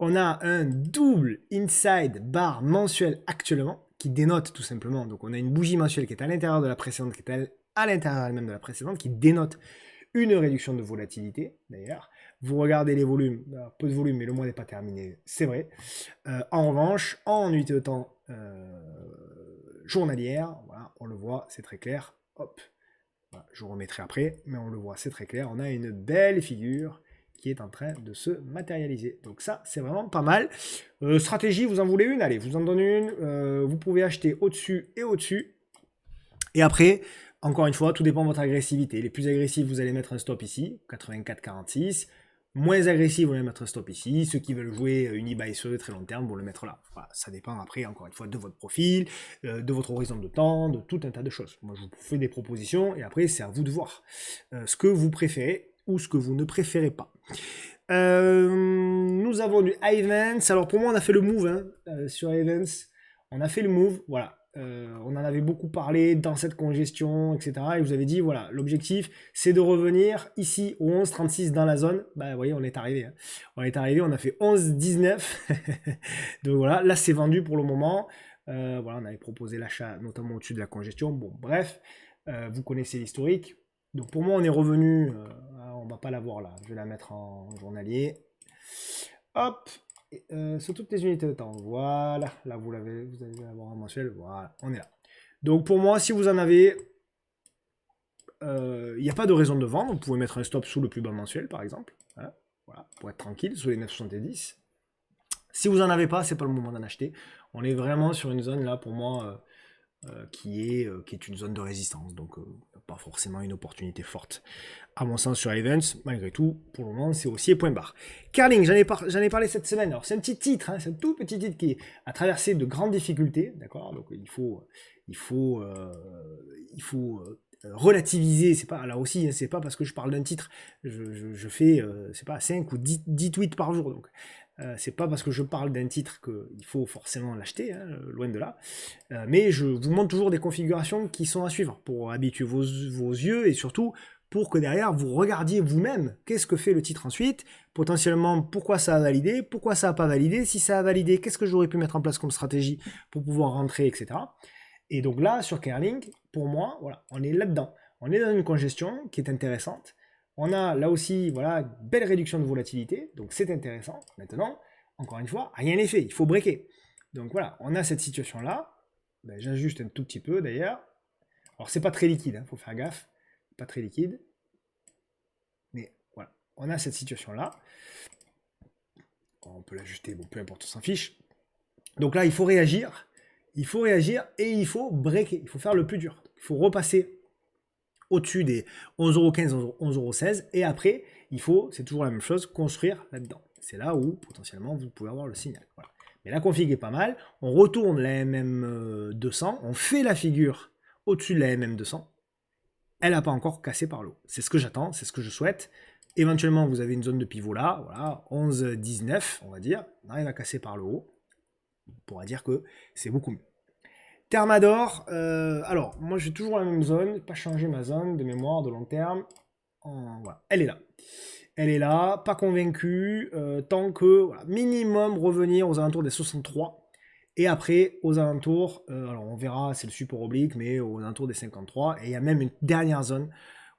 on a un double inside bar mensuel actuellement qui dénote tout simplement. Donc on a une bougie mensuelle qui est à l'intérieur de la précédente, qui est à l'intérieur elle-même de la précédente, qui dénote une réduction de volatilité d'ailleurs. Vous regardez les volumes, peu de volume, mais le mois n'est pas terminé, c'est vrai. En revanche, en unité de temps journalière, voilà, on le voit, c'est très clair. Hop, voilà, je vous remettrai après, mais on le voit, c'est très clair. On a une belle figure qui est en train de se matérialiser. Donc ça, c'est vraiment pas mal. Stratégie, vous en voulez une? Allez, je vous en donne une. Vous pouvez acheter au-dessus et au-dessus. Et après, encore une fois, tout dépend de votre agressivité. Les plus agressifs, vous allez mettre un stop ici, 84,46. Moins agressifs, vous allez mettre un stop ici. Ceux qui veulent jouer Unibail sur le très long terme vont le mettre là. Voilà, ça dépend après, encore une fois, de votre profil, de votre horizon de temps, de tout un tas de choses. Moi, je vous fais des propositions et après, c'est à vous de voir ce que vous préférez ou ce que vous ne préférez pas. Nous avons du Evans. Alors pour moi, on a fait le move sur Evans. On a fait le move, voilà. On en avait beaucoup parlé dans cette congestion, etc. Et vous avez dit, voilà, l'objectif, c'est de revenir ici au 11,36 dans la zone. Bah, vous voyez, on est arrivé. Hein. On est arrivé, on a fait 11,19. Donc voilà, là, c'est vendu pour le moment. Voilà, on avait proposé l'achat, notamment au-dessus de la congestion. Bon, bref, vous connaissez l'historique. Donc pour moi, on est revenu. On va pas la voir là. Je vais la mettre en journalier. Hop. sur toutes les unités de temps. Voilà, là vous allez avoir un mensuel, voilà, on est là. Donc pour moi, si vous en avez, il n'y a pas de raison de vendre. Vous pouvez mettre un stop sous le plus bas mensuel, par exemple. Hein, voilà, pour être tranquille, sous les 9,70. Si vous n'en avez pas, c'est pas le moment d'en acheter. On est vraiment sur une zone là, pour moi, qui est une zone de résistance. Donc, pas forcément une opportunité forte. À mon sens, sur Events, malgré tout, pour le moment, c'est aussi point barre. Carling, j'en ai parlé cette semaine. Alors, c'est un petit titre, hein, c'est un tout petit titre qui a traversé de grandes difficultés. D'accord. Donc, il faut relativiser. C'est pas, là aussi, hein, c'est pas parce que je parle d'un titre, je fais, c'est pas 5 ou 10 tweets par jour. Donc, c'est pas parce que je parle d'un titre qu'il faut forcément l'acheter, hein, loin de là. Mais je vous montre toujours des configurations qui sont à suivre pour habituer vos yeux et surtout pour que derrière vous regardiez vous-même qu'est-ce que fait le titre ensuite, potentiellement pourquoi ça a validé, pourquoi ça n'a pas validé, si ça a validé, qu'est-ce que j'aurais pu mettre en place comme stratégie pour pouvoir rentrer, etc. Et donc là, sur Kerling, pour moi, voilà, on est là-dedans. On est dans une congestion qui est intéressante. On a là aussi, voilà, belle réduction de volatilité, donc c'est intéressant. Maintenant, encore une fois, rien n'est fait, il faut breaker. Donc voilà, on a cette situation-là. Ben, j'ajuste un tout petit peu d'ailleurs. Alors c'est pas très liquide, il faut faire gaffe. Pas très liquide. Mais voilà, on a cette situation-là. On peut l'ajuster, bon, peu importe, on s'en fiche. Donc là, il faut réagir. Il faut réagir et il faut breaker. Il faut faire le plus dur. Il faut repasser au-dessus des 11,15 €, 11,16 €. Et après, il faut, c'est toujours la même chose, construire là-dedans. C'est là où, potentiellement, vous pouvez avoir le signal. Voilà. Mais la config est pas mal. On retourne la MM200. On fait la figure au-dessus de la MM200. Elle n'a pas encore cassé par le haut. C'est ce que j'attends, c'est ce que je souhaite. Éventuellement, vous avez une zone de pivot là, voilà, 11-19, on va dire. On arrive à casser par le haut. On pourra dire que c'est beaucoup mieux. Thermador, alors, moi j'ai toujours la même zone, pas changer ma zone de mémoire de long terme. Voilà, elle est là. Elle est là, pas convaincu, tant que, voilà, minimum revenir aux alentours des 63. Et après, aux alentours, alors on verra, c'est le support oblique, mais aux alentours des 53. Et il y a même une dernière zone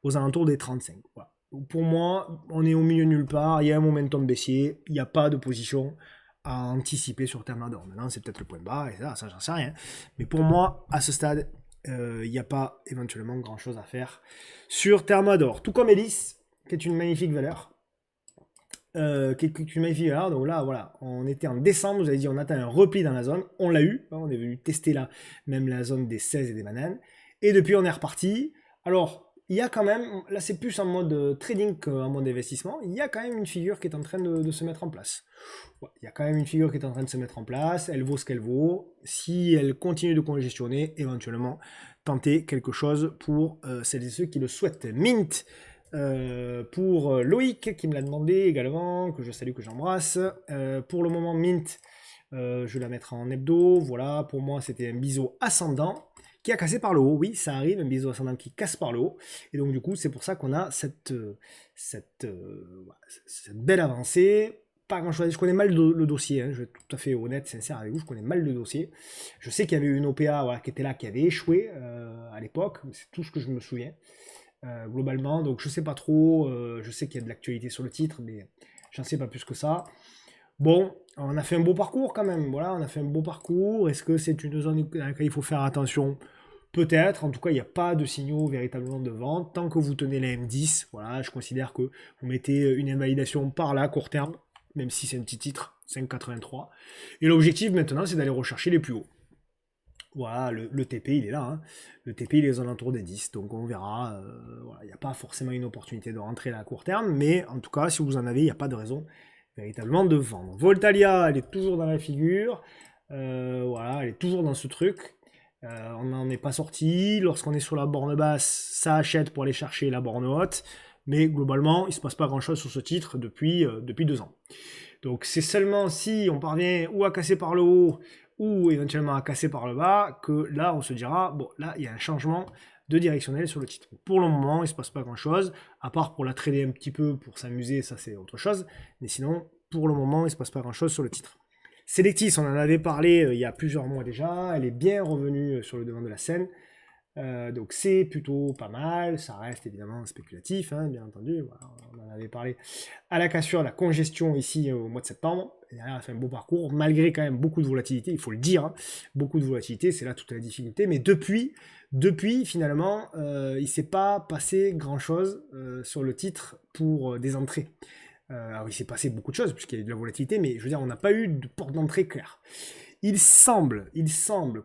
aux alentours des 35. Voilà. Donc pour moi, on est au milieu nulle part, il y a un momentum baissier, il n'y a pas de position à anticiper sur Thermador. Maintenant, c'est peut-être le point bas, et ça j'en sais rien. Mais pour moi, à ce stade, il n'y a pas éventuellement grand-chose à faire sur Thermador. Tout comme Elis, qui est une magnifique valeur. Qui est une magnifique valeur. Donc là, voilà, on était en décembre, vous avez dit on atteint un repli dans la zone. On l'a eu, hein, on est venu tester là, même la zone des 16 et des bananes. Et depuis, on est reparti. Alors, il y a quand même, là c'est plus en mode trading qu'en mode investissement, il y a quand même une figure qui est en train de se mettre en place. Ouais, il y a quand même une figure qui est en train de se mettre en place, elle vaut ce qu'elle vaut. Si elle continue de congestionner, éventuellement, tenter quelque chose pour celles et ceux qui le souhaitent. Mint, pour Loïc qui me l'a demandé également, que je salue, que j'embrasse. Pour le moment, Mint, je vais la mettre en hebdo. Voilà, pour moi, c'était un biseau ascendant qui a cassé par le haut. Oui, ça arrive, un biseau ascendant qui casse par le haut. Et donc, du coup, c'est pour ça qu'on a cette belle avancée. Pas grand chose. Je connais mal le dossier, hein. Je vais être tout à fait honnête, sincère avec vous, je connais mal le dossier. Je sais qu'il y avait une OPA, voilà, qui était là, qui avait échoué à l'époque, c'est tout ce que je me souviens. Globalement, donc je sais pas trop, je sais qu'il y a de l'actualité sur le titre, mais j'en sais pas plus que ça. Bon, on a fait un beau parcours quand même, voilà, on a fait un beau parcours. Est-ce que c'est une zone dans laquelle il faut faire attention? Peut-être, en tout cas, il n'y a pas de signaux véritablement de vente. Tant que vous tenez la M10, voilà, je considère que vous mettez une invalidation par là, court terme, même si c'est un petit titre, 5,83. Et l'objectif maintenant, c'est d'aller rechercher les plus hauts. Voilà, le TP, il est là. Hein. Le TP, il est aux alentours des 10. Donc on verra. Voilà, il n'y a pas forcément une opportunité de rentrer là à court terme. Mais en tout cas, si vous en avez, il n'y a pas de raison véritablement de vendre. Voltalia, elle est toujours dans la figure. Voilà, elle est toujours dans ce truc. On n'en est pas sorti. Lorsqu'on est sur la borne basse, ça achète pour aller chercher la borne haute. Mais globalement, il ne se passe pas grand-chose sur ce titre depuis 2 ans. Donc c'est seulement si on parvient ou à casser par le haut ou éventuellement à casser par le bas que là on se dira, bon là il y a un changement de directionnel sur le titre. Pour le moment il ne se passe pas grand chose, à part pour la trader un petit peu, pour s'amuser, ça c'est autre chose, mais sinon pour le moment il ne se passe pas grand chose sur le titre. Selectis, on en avait parlé il y a plusieurs mois déjà, elle est bien revenue sur le devant de la scène. Donc c'est plutôt pas mal, ça reste évidemment spéculatif, hein, bien entendu, voilà, on en avait parlé à la cassure, la congestion ici au mois de septembre, derrière, elle fait un beau parcours, malgré quand même beaucoup de volatilité, il faut le dire, hein, beaucoup de volatilité, c'est là toute la difficulté, mais depuis finalement, il ne s'est pas passé grand-chose sur le titre pour des entrées. Alors il s'est passé beaucoup de choses, puisqu'il y a eu de la volatilité, mais je veux dire, on n'a pas eu de porte d'entrée claire. Il semble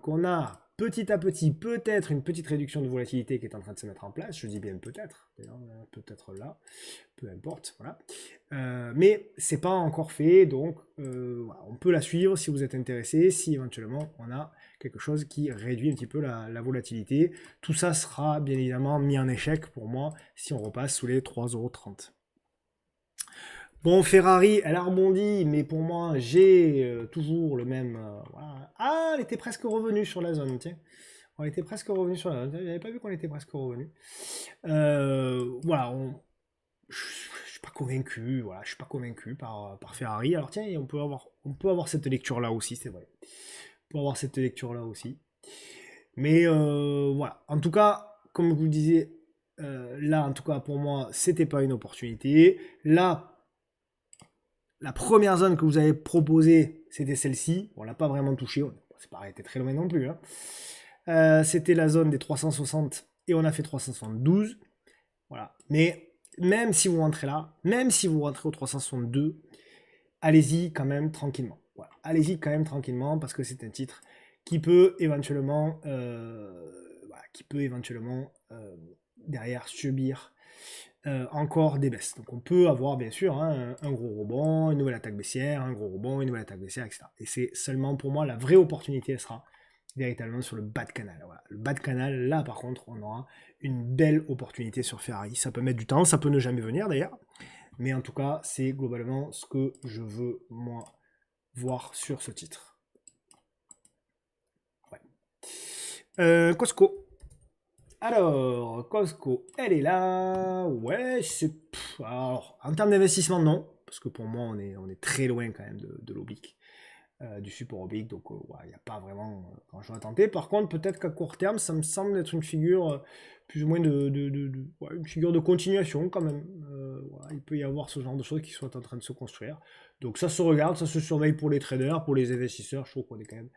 qu'on a petit à petit peut-être une petite réduction de volatilité qui est en train de se mettre en place. Je dis bien peut-être, d'ailleurs, peut-être là, peu importe, voilà. Mais c'est pas encore fait, donc voilà, on peut la suivre si vous êtes intéressé, si éventuellement on a quelque chose qui réduit un petit peu la volatilité. Tout ça sera bien évidemment mis en échec pour moi si on repasse sous les 3,30 €. Bon, Ferrari, elle a rebondi, mais pour moi, j'ai toujours le même. Voilà. Ah, elle était presque revenue sur la zone, tiens. On était presque revenu sur la zone. J'avais pas vu qu'on était presque revenu. Voilà, je suis pas convaincu. Voilà, je suis pas convaincu par Ferrari. Alors tiens, on peut avoir cette lecture-là aussi, c'est vrai. On peut avoir cette lecture-là aussi. Mais voilà. En tout cas, comme je vous le disais, là, en tout cas, pour moi, c'était pas une opportunité. Là, la première zone que vous avez proposée, c'était celle-ci. On l'a pas vraiment touchée. On s'est pas arrêté très loin non plus, hein. C'était la zone des 360 et on a fait 372. Voilà. Mais même si vous rentrez là, même si vous rentrez au 362, allez-y quand même tranquillement. Voilà. Allez-y quand même tranquillement parce que c'est un titre qui peut éventuellement, derrière subir encore des baisses. Donc on peut avoir bien sûr hein, un gros rebond, une nouvelle attaque baissière, un gros rebond, une nouvelle attaque baissière, etc. Et c'est seulement pour moi la vraie opportunité, elle sera véritablement sur le bas de canal. Voilà. Le bas de canal, là par contre, on aura une belle opportunité sur Ferrari. Ça peut mettre du temps, ça peut ne jamais venir d'ailleurs. Mais en tout cas, c'est globalement ce que je veux, moi, voir sur ce titre. Ouais. Costco. Alors, Costco, elle est là. Ouais, alors, en termes d'investissement, non. Parce que pour moi, on est très loin quand même de l'oblique. Du support oblique. Donc, il n'y a pas vraiment grand-chose à tenter. Par contre, peut-être qu'à court terme, ça me semble être une figure plus ou moins une figure de continuation quand même. Voilà, il peut y avoir ce genre de choses qui sont en train de se construire. Donc, ça se regarde, ça se surveille pour les traders, pour les investisseurs. Je trouve qu'on est quand même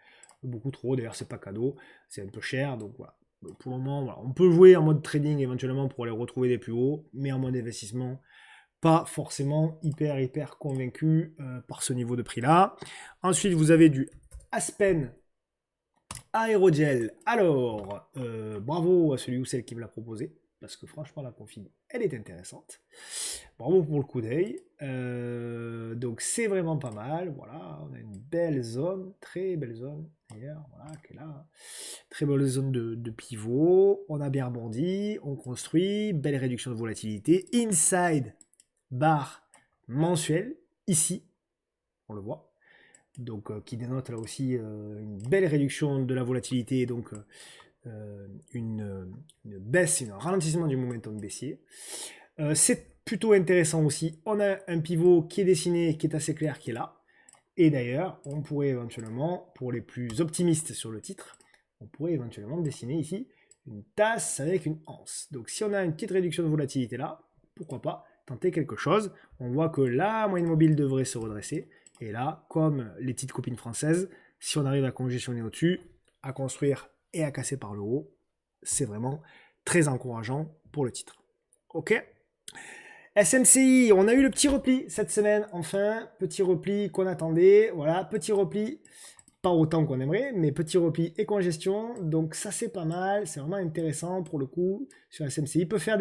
beaucoup trop. D'ailleurs, c'est pas cadeau. C'est un peu cher. Donc, voilà. Pour le moment, voilà. On peut jouer en mode trading éventuellement pour aller retrouver des plus hauts, mais en mode investissement, pas forcément hyper convaincu par ce niveau de prix là. Ensuite, vous avez du Aspen Aerogel. Alors, bravo à celui ou celle qui me l'a proposé, parce que franchement, la config, elle est intéressante. Bravo pour le coup d'œil. Donc, c'est vraiment pas mal. Voilà, on a une belle zone, très belle zone d'ailleurs, voilà, qui est là. Très belle zone de pivot. On a bien rebondi, on construit, belle réduction de volatilité. Inside barre mensuelle, ici, on le voit. Donc, qui dénote là aussi une belle réduction de la volatilité, donc une baisse, un ralentissement du momentum baissier. C'est plutôt intéressant aussi. On a un pivot qui est dessiné, qui est assez clair, qui est là. Et d'ailleurs, on pourrait éventuellement, pour les plus optimistes sur le titre, on pourrait éventuellement dessiner ici une tasse avec une anse. Donc si on a une petite réduction de volatilité là, pourquoi pas tenter quelque chose. On voit que la moyenne mobile devrait se redresser. Et là, comme les petites copines françaises, si on arrive à congestionner au-dessus, à construire et à casser par le haut, c'est vraiment très encourageant pour le titre. Ok ? SMCI, on a eu le petit repli cette semaine, enfin, petit repli qu'on attendait, voilà, petit repli, pas autant qu'on aimerait, mais petit repli et congestion, donc ça c'est pas mal, c'est vraiment intéressant pour le coup sur SMCI. Il peut faire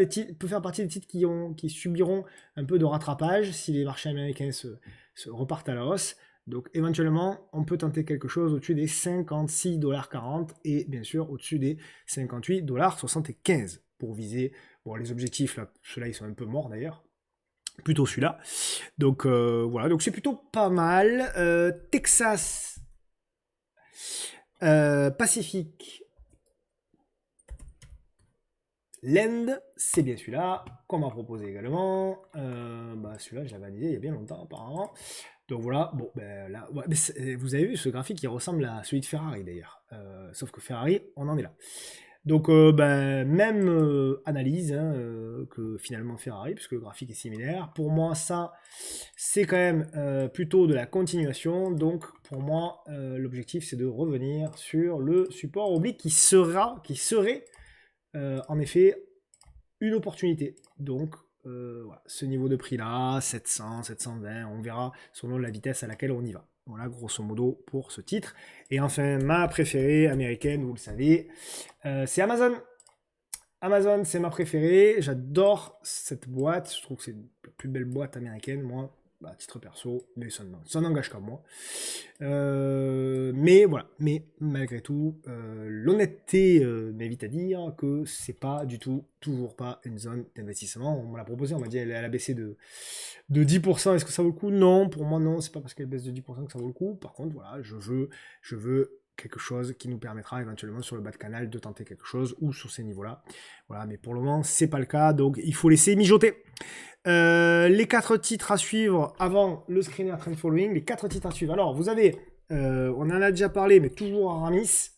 partie des titres qui subiront un peu de rattrapage si les marchés américains se repartent à la hausse. Donc éventuellement, on peut tenter quelque chose au-dessus des 56,40 $ et bien sûr au-dessus des 58,75 $ pour viser. Bon, les objectifs, là, ceux-là, ils sont un peu morts d'ailleurs. Plutôt celui-là. Donc voilà, donc c'est plutôt pas mal. Texas Pacifique Land, c'est bien celui-là qu'on m'a proposé également. Celui-là, j'avais validé il y a bien longtemps apparemment. Donc voilà, bon, ben là, ouais, vous avez vu ce graphique, il ressemble à celui de Ferrari d'ailleurs. Sauf que Ferrari, on en est là. Donc même analyse hein, que finalement Ferrari, puisque le graphique est similaire. Pour moi, ça, c'est quand même plutôt de la continuation. Donc pour moi, l'objectif, c'est de revenir sur le support oblique qui serait en effet une opportunité. Donc voilà, ce niveau de prix là, 700, 720, on verra selon la vitesse à laquelle on y va. Voilà, grosso modo, pour ce titre. Et enfin, ma préférée américaine, vous le savez, c'est Amazon. Amazon, c'est ma préférée. J'adore cette boîte. Je trouve que c'est la plus belle boîte américaine, moi, à titre perso. Mais ça n'engage qu'à moi. Mais voilà. Mais malgré tout, l'honnêteté m'invite à dire que c'est pas du tout, toujours pas une zone d'investissement. On me l'a proposé, on m'a dit elle a baissé de 10%. Est-ce que ça vaut le coup? Non, pour moi, non. C'est pas parce qu'elle baisse de 10% que ça vaut le coup. Par contre, voilà, je veux quelque chose qui nous permettra éventuellement sur le bas de canal de tenter quelque chose ou sur ces niveaux-là. Voilà, mais pour le moment, c'est pas le cas, donc il faut laisser mijoter. Les 4 titres à suivre avant le screener trend following, les 4 titres à suivre. Alors, vous avez, on en a déjà parlé, mais toujours Aramis.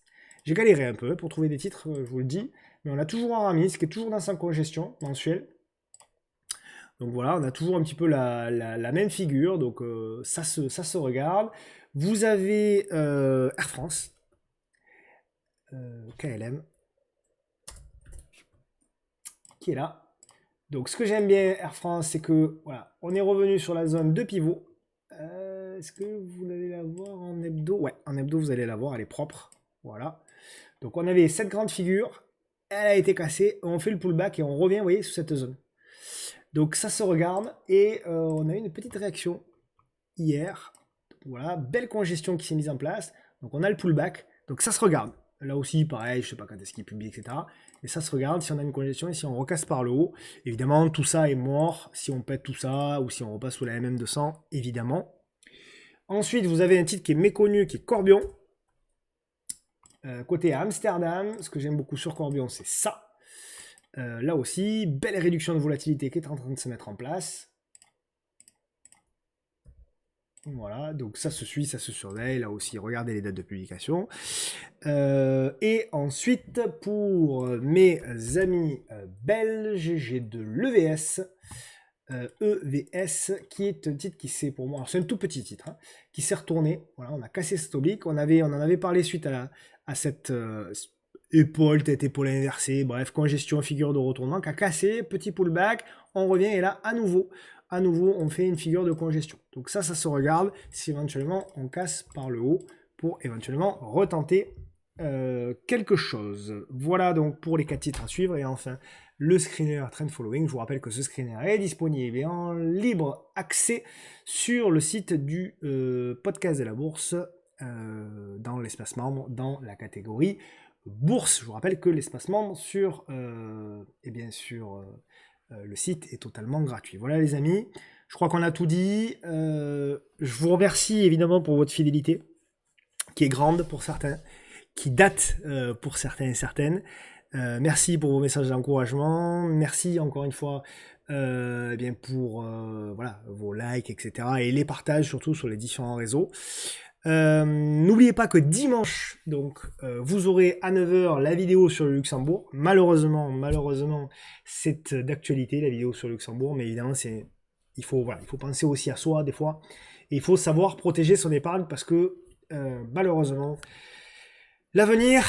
J'ai galéré un peu pour trouver des titres, je vous le dis, mais on a toujours Aramis qui est toujours dans sa congestion mensuelle. Donc voilà, on a toujours un petit peu la même figure, donc ça se regarde. Vous avez Air France, KLM, qui est là. Donc ce que j'aime bien Air France, c'est que voilà, on est revenu sur la zone de pivot. Est-ce que vous allez la voir en hebdo? Ouais, en hebdo vous allez la voir, elle est propre. Voilà. Donc on avait cette grande figure, elle a été cassée, on fait le pullback et on revient, vous voyez, sous cette zone. Donc ça se regarde et on a eu une petite réaction hier. Voilà, belle congestion qui s'est mise en place. Donc on a le pullback. Donc ça se regarde. Là aussi, pareil, je sais pas quand est-ce qu'il publie, etc. Mais ça se regarde si on a une congestion et si on recasse par le haut. Évidemment, tout ça est mort si on pète tout ça ou si on repasse sous la MM200, évidemment. Ensuite, vous avez un titre qui est méconnu, qui est Corbion. Côté Amsterdam, ce que j'aime beaucoup sur Corbion, c'est ça. Là aussi, belle réduction de volatilité qui est en train de se mettre en place. Voilà, donc ça se suit, ça se surveille. Là aussi, regardez les dates de publication. Et ensuite, pour mes amis belges, j'ai de l'EVS. EVS, qui est un titre qui s'est pour moi, c'est un tout petit titre, hein, qui s'est retourné. Voilà, on a cassé cet oblique. On en avait parlé suite à cette épaule, tête épaule inversée, bref, congestion, figure de retournement, qui a cassé, petit pullback, on revient et là, à nouveau, on fait une figure de congestion. Donc ça se regarde si éventuellement on casse par le haut pour éventuellement retenter quelque chose. Voilà donc pour les 4 titres à suivre. Et enfin, le screener Trend Following. Je vous rappelle que ce screener est disponible et en libre accès sur le site du podcast de la bourse dans l'espace membre, dans la catégorie bourse. Je vous rappelle que l'espace membre sur le site est totalement gratuit. Voilà les amis, je crois qu'on a tout dit. Je vous remercie évidemment pour votre fidélité, qui est grande pour certains, qui date pour certains et certaines. Merci pour vos messages d'encouragement. Merci encore une fois pour voilà, vos likes, etc. Et les partages surtout sur les différents réseaux. N'oubliez pas que dimanche, donc, vous aurez à 9h la vidéo sur le Luxembourg. Malheureusement, c'est d'actualité la vidéo sur le Luxembourg, mais évidemment, il faut penser aussi à soi des fois. Et il faut savoir protéger son épargne parce que malheureusement, l'avenir,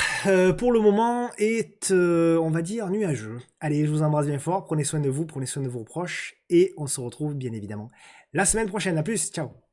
pour le moment, est, on va dire, nuageux. Allez, je vous embrasse bien fort, prenez soin de vous, prenez soin de vos proches, et on se retrouve bien évidemment la semaine prochaine. À plus, ciao!